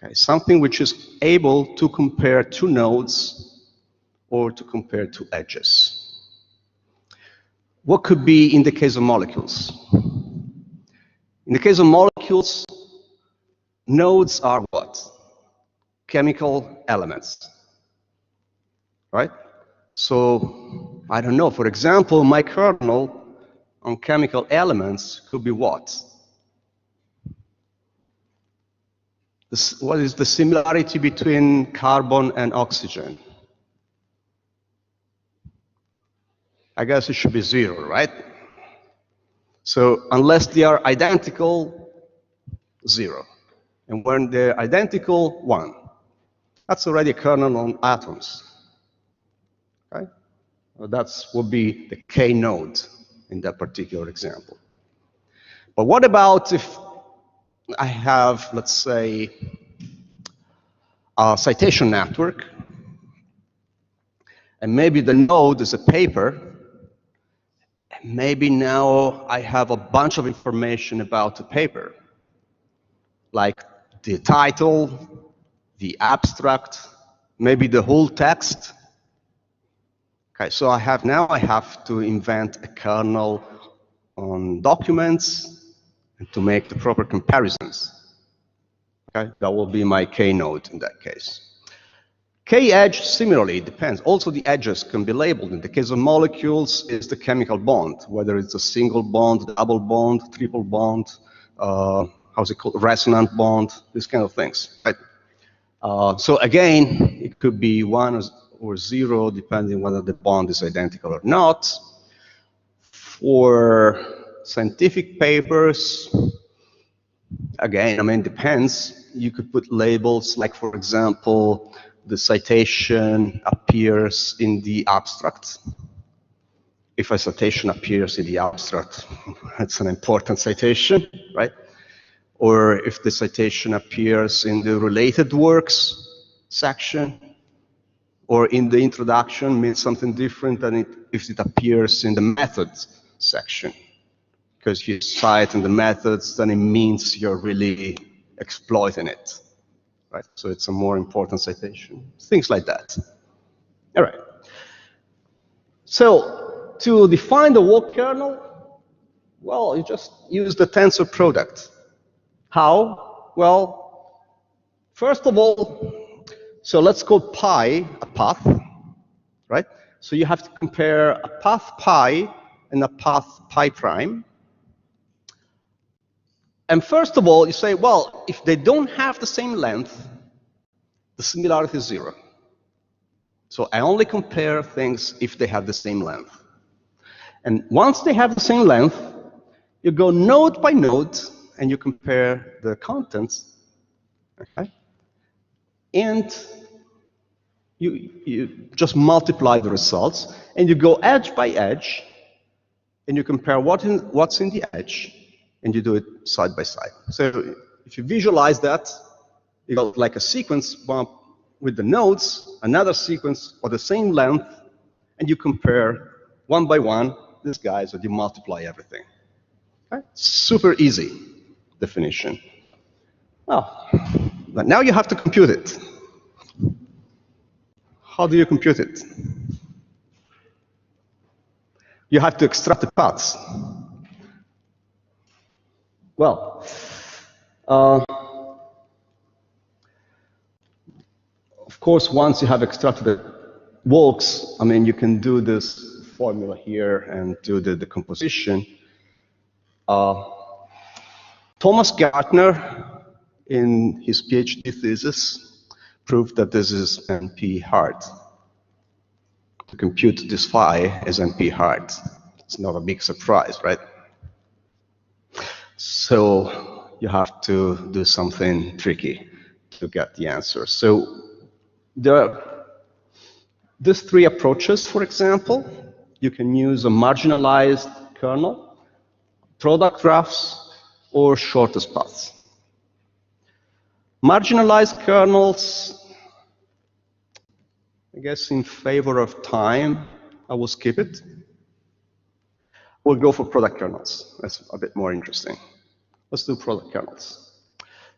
Okay, something which is able to compare two nodes or to compare two edges. What could be in the case of molecules? In the case of molecules, nodes are what? Chemical elements, right? So, I don't know, for example, my kernel on chemical elements could be what? What is the similarity between carbon and oxygen? I guess it should be 0, right? So unless they are identical, 0. And when they're identical, 1. That's already a kernel on atoms. That would be the K node in that particular example. But what about if I have, let's say, a citation network, and maybe the node is a paper, and maybe now I have a bunch of information about the paper, like the title, the abstract, maybe the whole text. Okay, so I have to invent a kernel on documents and to make the proper comparisons. Okay, that will be my K node in that case. K edge, similarly, depends. Also, the edges can be labeled. In the case of molecules, it's the chemical bond, whether it's a single bond, double bond, triple bond, how's it called, resonant bond, these kind of things. Right? So again, it could be 1 or 0, depending whether the bond is identical or not. For scientific papers, again, I mean, depends. You could put labels like, for example, the citation appears in the abstract. If a citation appears in the abstract, that's an important citation, right? Or if the citation appears in the related works section, or in the introduction, means something different than if it appears in the methods section. Because if you cite in the methods, then it means you're really exploiting it, right? So it's a more important citation. Things like that. All right. So to define the whole kernel, well, you just use the tensor product. How? Well, first of all, so let's call pi a path, right? So you have to compare a path pi and a path pi prime. And first of all, you say, well, if they don't have the same length, the similarity is 0. So I only compare things if they have the same length. And once they have the same length, you go node by node, and you compare the contents, okay? And you just multiply the results, and you go edge by edge, and you compare what's in the edge, and you do it side by side. So if you visualize that, you got like a sequence bump with the nodes, another sequence of the same length, and you compare one by one these guys, and you multiply everything. Okay? Super easy definition. Well, but now you have to compute it. How do you compute it? You have to extract the paths. Well, of course, once you have extracted the walks, I mean, you can do this formula here and do the decomposition. Thomas Gartner, in his PhD thesis, proved that this is NP hard. To compute this phi is NP hard. It's not a big surprise, right? So you have to do something tricky to get the answer. So there are these 3 approaches, for example. You can use a marginalized kernel, product graphs, or shortest paths. Marginalized kernels, I guess in favor of time, I will skip it. We'll go for product kernels. That's a bit more interesting. Let's do product kernels.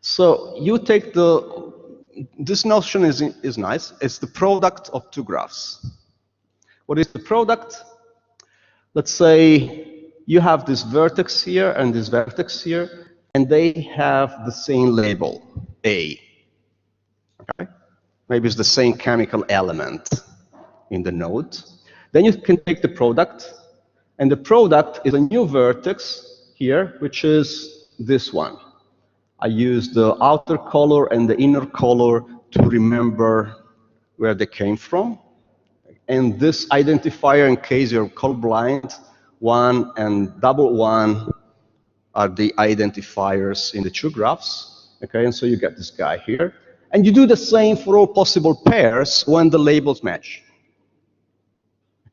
So you take this notion is nice. It's the product of 2 graphs. What is the product? Let's say you have this vertex here and this vertex here, and they have the same label, A. Okay? Maybe it's the same chemical element in the node. Then you can take the product, and the product is a new vertex here, which is this one. I use the outer color and the inner color to remember where they came from. And this identifier, in case you're colorblind, 1 and double 1 are the identifiers in the 2 graphs. Okay, and so you get this guy here. And you do the same for all possible pairs when the labels match.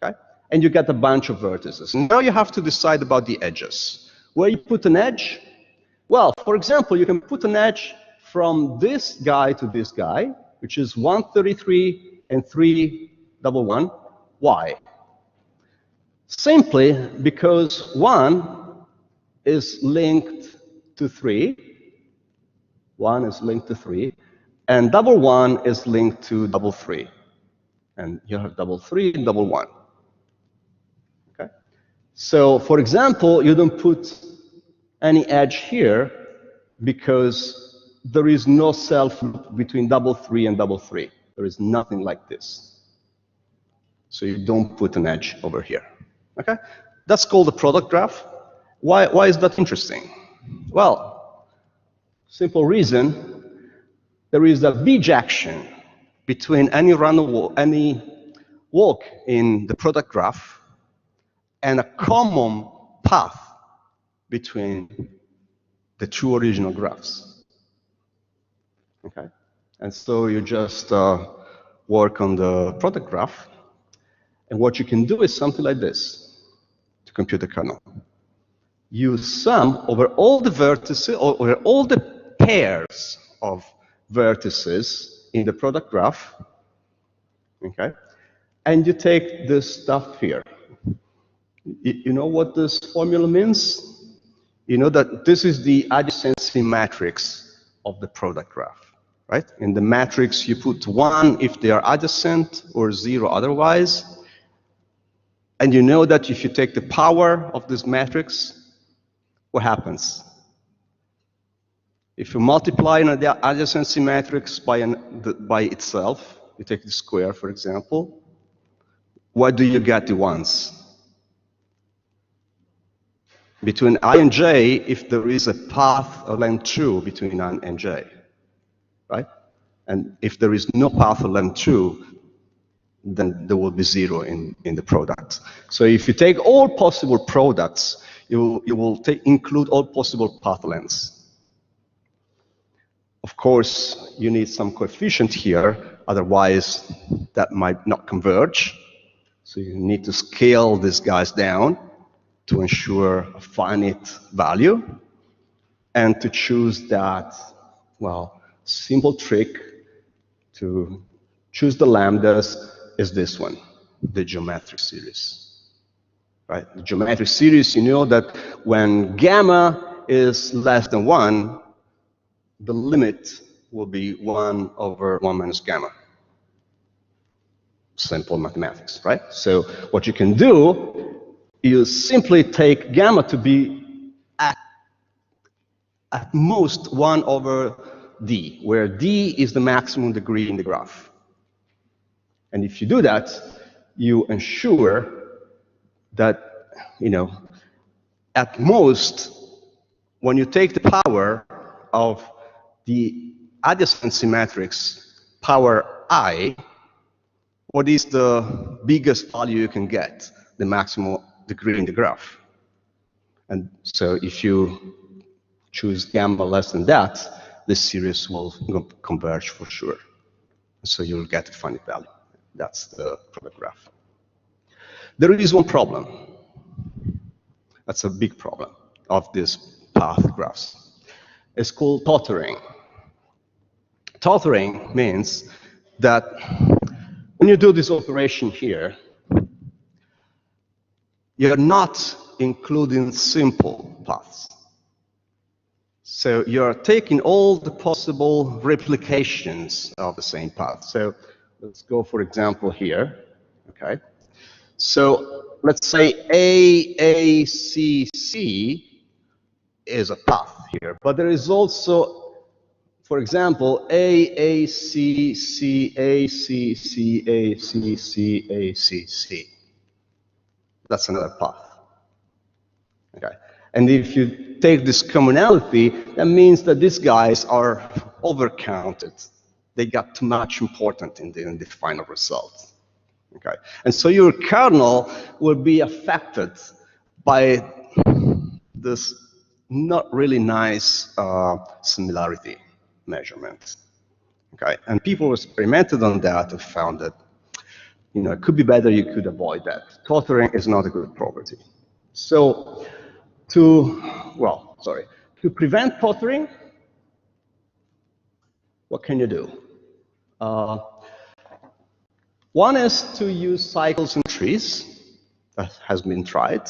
Okay? and you get a bunch of vertices. Now you have to decide about the edges. Where you put an edge? Well, for example, you can put an edge from this guy to this guy, which is 133 and 311. Why? Simply because 1 is linked to 3. 1 is linked to 3. And double 1 is linked to double 3. And you have double 3 and double 1. Okay? So, for example, you don't put any edge here because there is no self between double 3 and double 3. There is nothing like this. So you don't put an edge over here. Okay? That's called a product graph. Why is that interesting? Well, simple reason. There is a bijection between any walk in the product graph and a common path between the two original graphs. Okay? And so you just work on the product graph, and what you can do is something like this to compute the kernel. You sum over all the vertices, or over all the pairs of vertices in the product graph, okay? And you take this stuff here. You know what this formula means? You know that this is the adjacency matrix of the product graph, right? In the matrix, you put 1 if they are adjacent or 0 otherwise. And you know that if you take the power of this matrix, what happens? If you multiply an adjacency matrix by itself, you take the square, for example, what do you get the ones? Between I and j, if there is a path of length 2 between I and j, right? And if there is no path of length 2, then there will be 0 in the product. So if you take all possible products, you will include all possible path lengths. Of course, you need some coefficient here, otherwise that might not converge. So you need to scale these guys down to ensure a finite value, and to choose that, well, simple trick to choose the lambdas is this one, the geometric series. Right? The geometric series, you know that when gamma is less than 1, the limit will be 1 over 1 minus gamma. Simple mathematics, right? So what you can do, you simply take gamma to be at most 1 over d, where d is the maximum degree in the graph. And if you do that, you ensure that, you know, at most, when you take the power of the adjacency matrix, power I, what is the biggest value you can get? The maximum degree in the graph. And so if you choose gamma less than that, this series will converge for sure. So you'll get a finite value. That's the product graph. There is one problem. That's a big problem of these path graphs. It's called tottering. Tottering means that when you do this operation here, you're not including simple paths. So you're taking all the possible replications of the same path. So let's go, for example, here. Okay. So let's say AACC is a path here, but there is also, for example, AACCACCACCACC. That's another path. Okay. And if you take this commonality, that means that these guys are overcounted. They got too much important in the final result. Okay. And so your kernel will be affected by this not really nice similarity measurement. Okay. And people experimented on that and found that it could be better, you could avoid that. Tottering is not a good property. So to prevent tottering, what can you do? One is to use cycles and trees. That has been tried.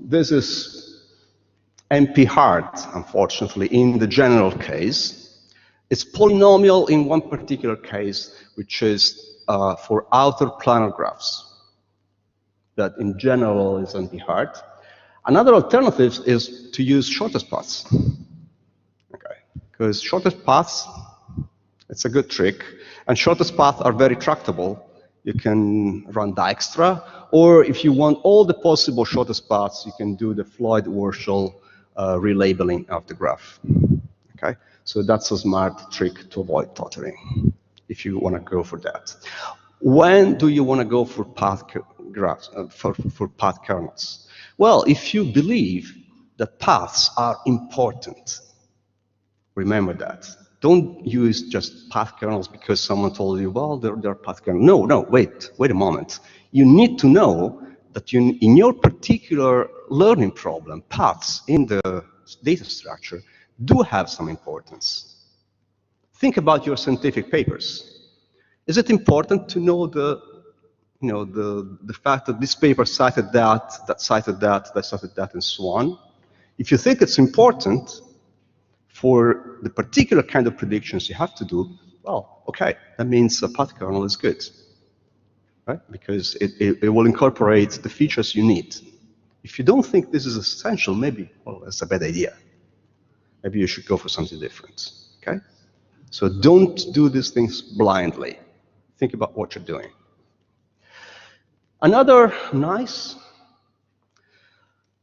This is NP-hard, unfortunately, in the general case. It's polynomial in one particular case, which is for outer planar graphs. That in general is NP-hard. Another alternative is to use shortest paths. Okay, because shortest paths, it's a good trick, and shortest paths are very tractable. You can run Dijkstra, or if you want all the possible shortest paths, you can do the Floyd-Warshall relabeling of the graph. Okay, so that's a smart trick to avoid tottering, if you want to go for that. When do you want to go for path graphs, for path kernels? Well, if you believe that paths are important, remember that. Don't use just path kernels because someone told you, well, they're path kernels. No, wait a moment. You need to know that in your particular learning problem, paths in the data structure do have some importance. Think about your scientific papers. Is it important to know the fact that this paper cited that cited that, and so on? If you think it's important, for the particular kind of predictions you have to do, well, okay, that means a path kernel is good, right? Because it will incorporate the features you need. If you don't think this is essential, maybe, well, that's a bad idea. Maybe you should go for something different, okay? So don't do these things blindly. Think about what you're doing. Another nice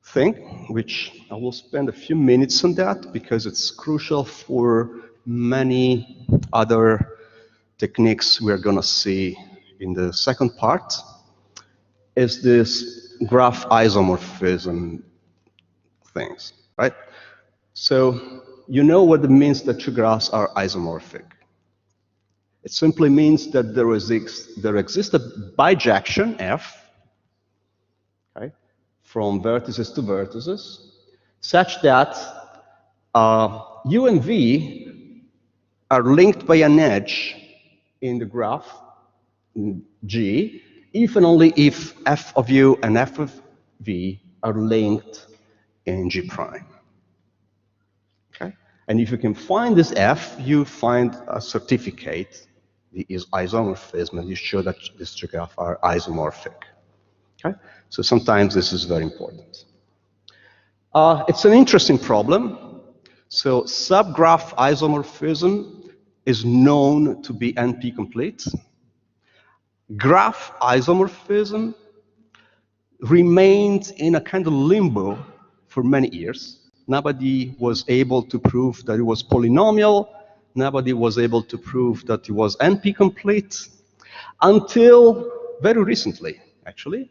thing, which I will spend a few minutes on that because it's crucial for many other techniques we're going to see in the second part, is this graph isomorphism things, right? So you know what it means that two graphs are isomorphic. It simply means that there exists a bijection F, okay, from vertices to vertices, such that U and V are linked by an edge in the graph G, if and only if F of U and F of V are linked in G prime. Okay? And if you can find this F, you find a certificate, the isomorphism, and you show that these two graphs are isomorphic. Okay? So sometimes this is very important. It's an interesting problem. So subgraph isomorphism is known to be NP-complete. Graph isomorphism remained in a kind of limbo for many years. Nobody was able to prove that it was polynomial. Nobody was able to prove that it was NP-complete until very recently, actually.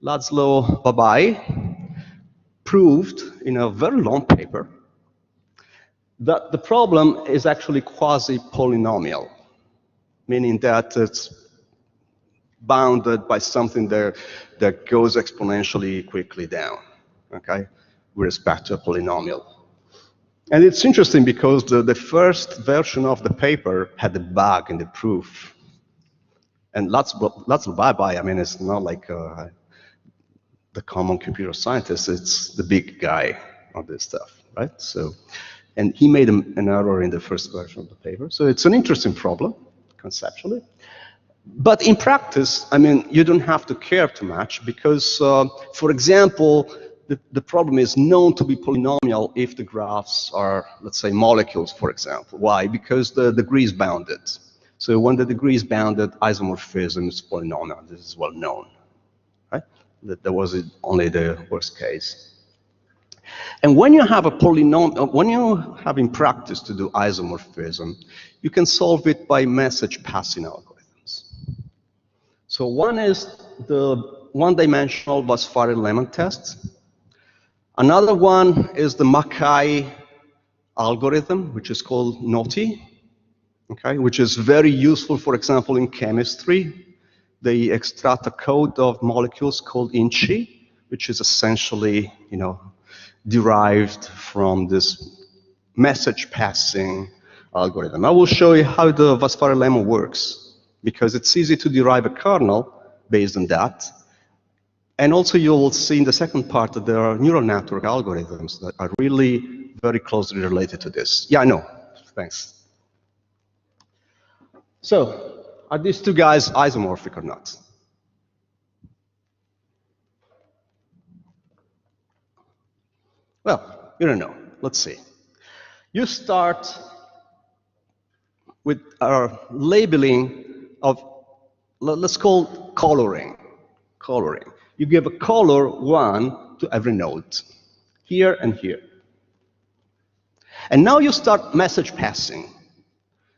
Laszlo Babai proved in a very long paper that the problem is actually quasi-polynomial, meaning that it's bounded by something there that goes exponentially quickly down, okay, with respect to a polynomial. And it's interesting because the first version of the paper had a bug in the proof. And Laszlo Babai, I mean, it's not like the common computer scientist, it's the big guy on this stuff, right? So, and he made an error in the first version of the paper. So it's an interesting problem, conceptually. But in practice, I mean, you don't have to care too much because, for example, the problem is known to be polynomial if the graphs are, let's say, molecules, for example. Why? Because the degree is bounded. So when the degree is bounded, isomorphism is polynomial. This is well known, right? That was only the worst case. And when you have a polynomial, when you have in practice to do isomorphism, you can solve it by message passing algorithms. So one is the one-dimensional Weisfeiler-Lehman test. Another one is the ACAI algorithm, which is called NOTI. okay, which is very useful, for example, in chemistry. They extract a code of molecules called INCHI, which is essentially, derived from this message passing algorithm. I will show you how the Weisfeiler-Lehman works, because it's easy to derive a kernel based on that. And also you will see in the second part that there are neural network algorithms that are really very closely related to this. Yeah, I know. Thanks. So, are these two guys isomorphic or not? Well, you don't know. Let's see. You start with our labeling of, let's call coloring. Coloring. You give a color 1 to every node, here and here. And now you start message passing.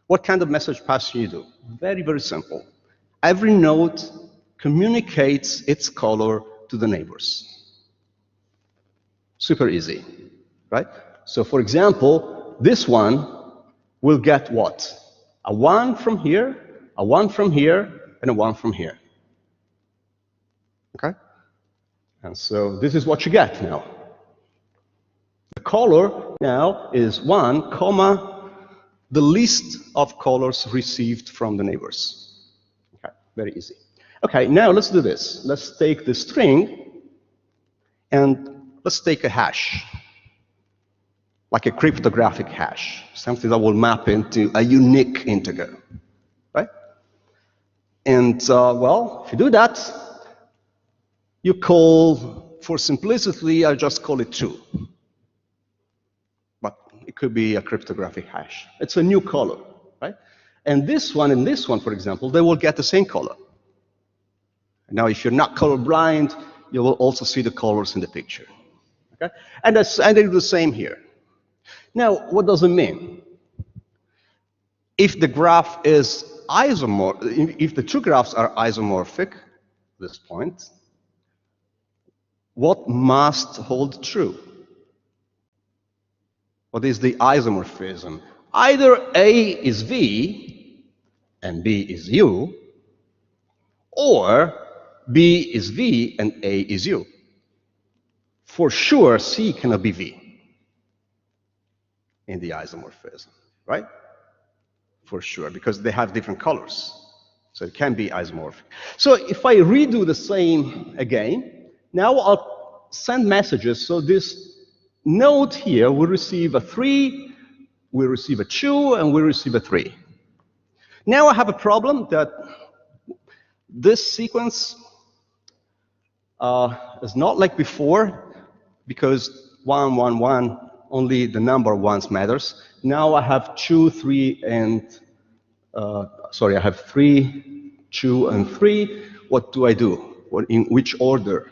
What kind of message passing you do? Very, very simple. Every node communicates its color to the neighbors. Super easy, right? So for example, this one will get what? A 1 from here, a 1 from here, and a 1 from here. Okay? And so this is what you get now. The color now is 1, comma, the list of colors received from the neighbors. Okay, very easy. Okay, now let's do this. Let's take the string and let's take a hash, like a cryptographic hash, something that will map into a unique integer, right? And well, if you do that, you call, for simplicity, I just call it 2. But it could be a cryptographic hash. It's a new color, right? And this one and this one, for example, they will get the same color. Now, if you're not colorblind, you will also see the colors in the picture. Okay? And they do the same here. Now, what does it mean? If the graph is isomorphic, if the two graphs are isomorphic, this point, what must hold true? What is the isomorphism? Either A is V and B is U, or B is V and A is U. For sure, C cannot be V in the isomorphism, right? For sure, because they have different colors. So it can be isomorphic. So if I redo the same again, now I'll send messages. So this node here will receive a 3, will receive a 2, and will receive a 3. Now I have a problem that this sequence is not like before, because 1, 1, 1, only the number of ones matters. Now I have 2, 3, and I have 3, 2, and 3. What do I do? In which order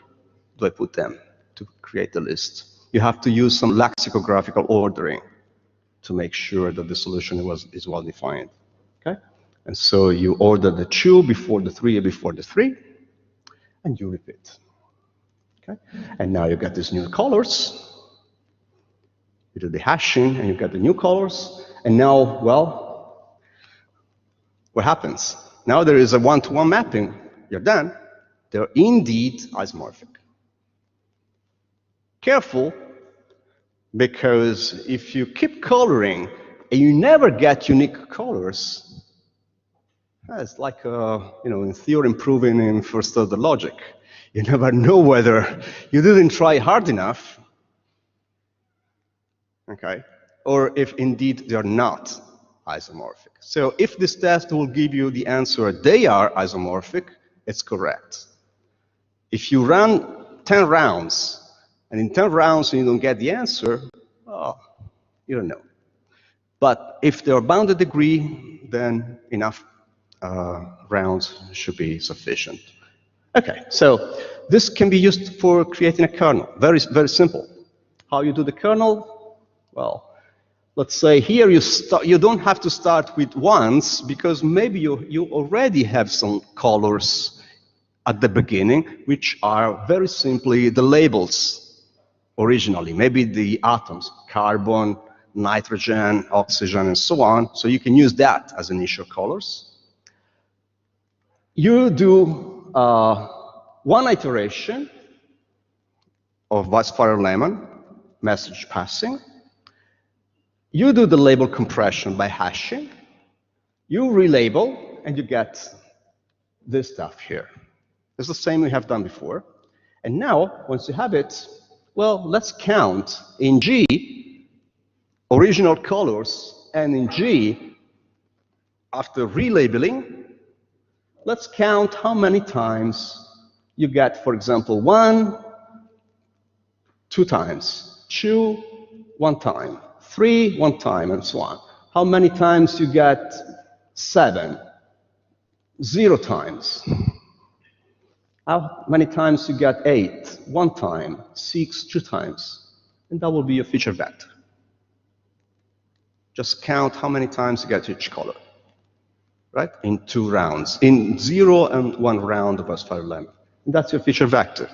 do I put them to create the list? You have to use some lexicographical ordering to make sure that the solution is well defined. Okay? And so you order the 2 before the 3 before the 3, and you repeat. Okay? And now you get these new colors. You do the hashing, and you get the new colors. And now, well, what happens? Now there is a one-to-one mapping. You're done. They're indeed isomorphic. Careful, because if you keep coloring and you never get unique colors, it's like in theorem proving in first order logic. You never know whether you didn't try hard enough, okay, or if indeed they're not isomorphic. So if this test will give you the answer they are isomorphic, it's correct. If you run 10 rounds, and in 10 rounds you don't get the answer, well, you don't know. But if they're bounded degree, then enough rounds should be sufficient. Okay, so this can be used for creating a kernel. Very, very simple. How you do the kernel? Well, let's say here you don't have to start with ones, because maybe you already have some colors at the beginning, which are very simply the labels originally. Maybe the atoms, carbon, nitrogen, oxygen, and so on. So you can use that as initial colors. You do one iteration of Weisfeiler-Lehman message passing. You do the label compression by hashing. You relabel, and you get this stuff here. It's the same we have done before. And now, once you have it, well, let's count in G original colors, and in G, after relabeling, let's count how many times you get, for example, 1, 2 times, 2, 1 time, 3, 1 time, and so on. How many times you get 7, 0 times. How many times you get 8, 1 time, 6, 2 times. And that will be your feature vector. Just count how many times you get each color, right? In 2 rounds, in 0 and 1 round of Weisfeiler-Lehman. And that's your feature vector.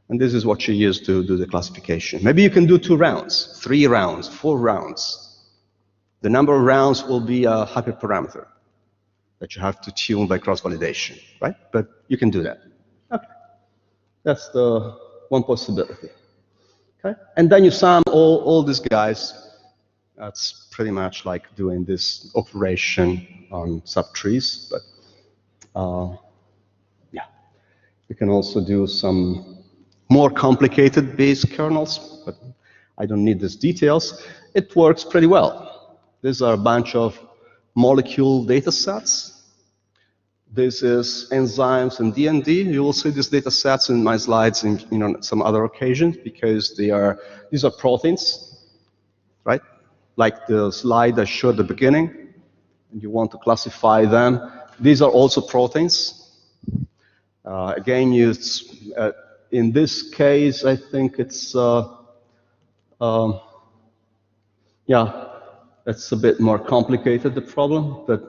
And this is what you use to do the classification. Maybe you can do 2 rounds, 3 rounds, 4 rounds. The number of rounds will be a hyperparameter that you have to tune by cross-validation, right? But you can do that. Okay. That's the one possibility. Okay? And then you sum all these guys. That's pretty much like doing this operation on subtrees, but yeah. You can also do some more complicated base kernels, but I don't need these details. It works pretty well. These are a bunch of molecule data sets. This is enzymes and DND. You will see these data sets in my slides in some other occasions because these are proteins, right? Like the slide I showed at the beginning, and you want to classify them. These are also proteins. Again, in this case, I think it's, yeah, it's a bit more complicated, the problem, but,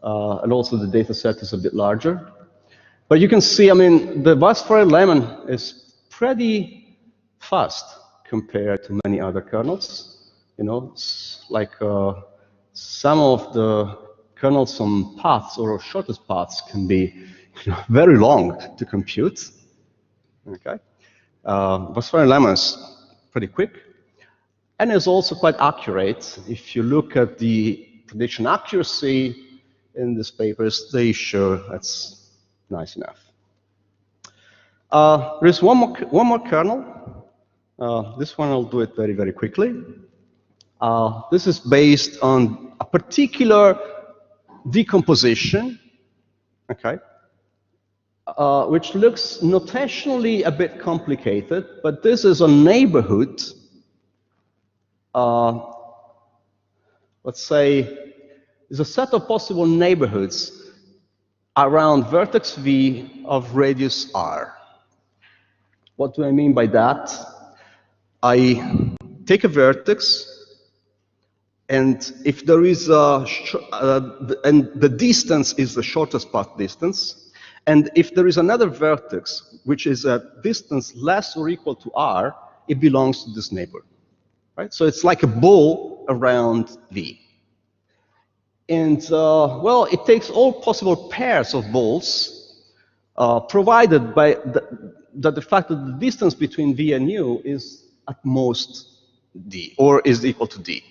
and also the data set is a bit larger. But you can see, I mean, the Weisfeiler-Lehman is pretty fast compared to many other kernels. You know, it's like some of the kernels on paths or shortest paths can be very long to compute. Okay, Weisfeiler-Lehman is pretty quick, and is also quite accurate. If you look at the prediction accuracy in these papers, they show that's nice enough. There's one more kernel. This one I'll do it very, very quickly. This is based on a particular decomposition, okay, which looks notationally a bit complicated, but this is a neighborhood. Let's say there's a set of possible neighborhoods around vertex V of radius R. What do I mean by that? I take a vertex, and if there is and the distance is the shortest path distance, and if there is another vertex which is a distance less or equal to R, it belongs to this neighbor, right? So it's like a ball around V. And well, it takes all possible pairs of balls, provided by the fact that the distance between V and U is at most D, or is equal to D.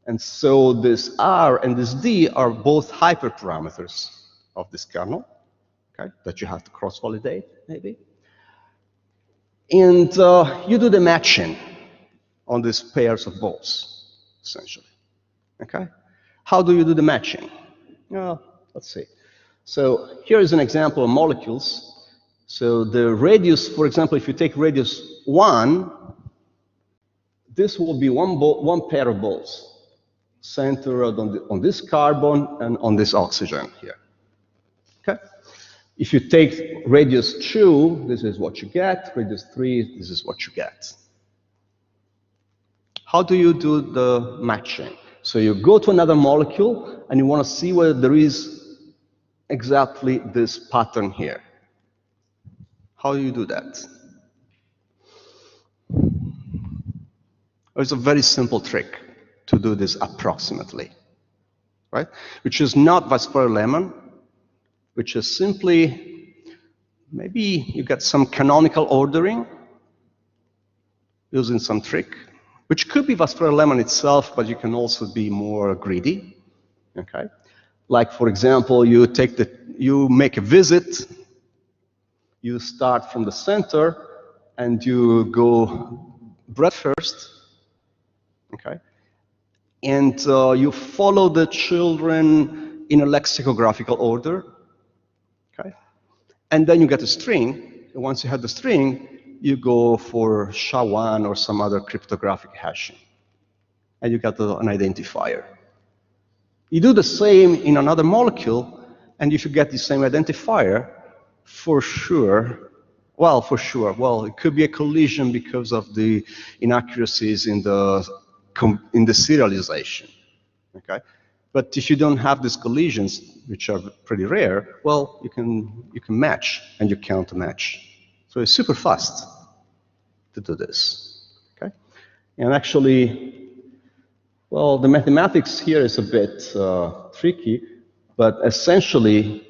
And so this R and this D are both hyperparameters of this kernel, okay, that you have to cross-validate, maybe. And you do the matching on these pairs of balls, essentially, okay? How do you do the matching? Let's see. So here is an example of molecules. So the radius, for example, if you take radius 1, this will be one pair of balls centered on this carbon and on this oxygen here. Okay? If you take radius 2, this is what you get. Radius 3, this is what you get. How do you do the matching? So you go to another molecule and you want to see whether there is exactly this pattern here. How do you do that? It's a very simple trick to do this approximately, right? Which is not Weisfeiler-Lehman, which is simply, maybe you get some canonical ordering using some trick, which could be Weisfeiler-Lehman itself, but you can also be more greedy, okay? Like, for example, you make a visit, you start from the center, and you go breadth first, okay? And you follow the children in a lexicographical order, okay? And then you get a string, and once you have the string, you go for SHA-1 or some other cryptographic hashing, and you get an identifier. You do the same in another molecule, and if you get the same identifier, for sure, it could be a collision because of the inaccuracies in the serialization, okay? But if you don't have these collisions, which are pretty rare, well, you can match, and you count a match. So it's super fast to do this, okay? And actually, well, the mathematics here is a bit tricky, but essentially,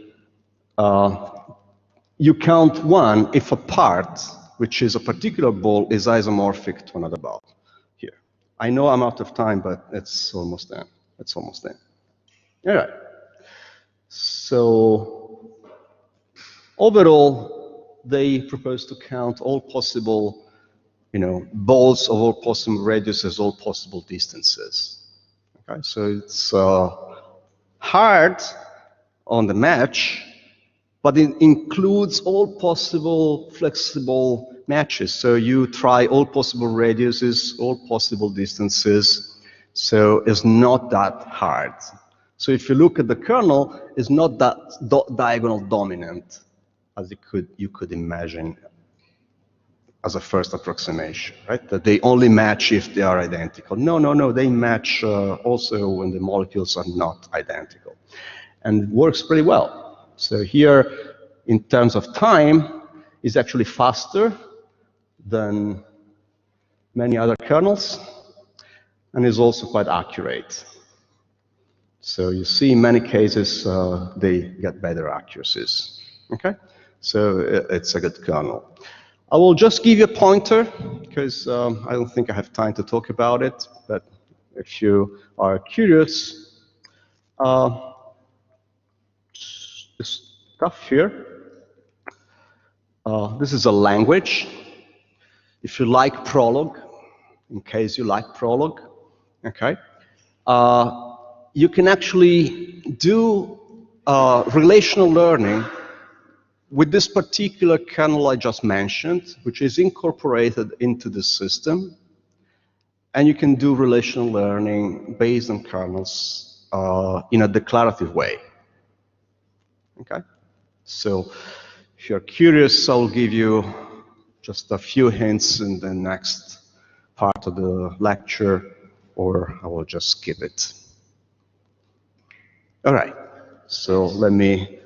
you count one if a part, which is a particular ball, is isomorphic to another ball. Here, I know I'm out of time, but it's almost done. It's almost done. All right. So overall, they propose to count all possible, balls of all possible radiuses, all possible distances. Okay, so it's hard on the match, but it includes all possible flexible matches. So you try all possible radiuses, all possible distances. So it's not that hard. So if you look at the kernel, it's not that diagonal dominant as you could imagine as a first approximation, right? That they only match if they are identical. No, they match also when the molecules are not identical. And it works pretty well. So here, in terms of time, is actually faster than many other kernels, and is also quite accurate. So you see in many cases, they get better accuracies, okay? So it's a good kernel. I will just give you a pointer, because I don't think I have time to talk about it, but if you are curious, this stuff here, this is a language. If you like Prolog, in case you like Prolog, okay, you can actually do relational learning with this particular kernel I just mentioned, which is incorporated into the system. And you can do relational learning based on kernels in a declarative way. Okay? So if you're curious, I'll give you just a few hints in the next part of the lecture, or I will just skip it. All right, so let me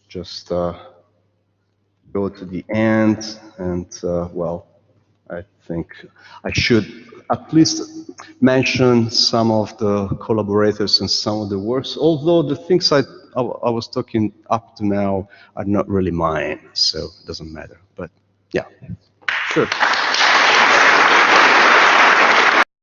just go to the end, and well, I think I should at least mention some of the collaborators and some of the works, although the things I was talking up to now are not really mine, so it doesn't matter, but yeah, sure.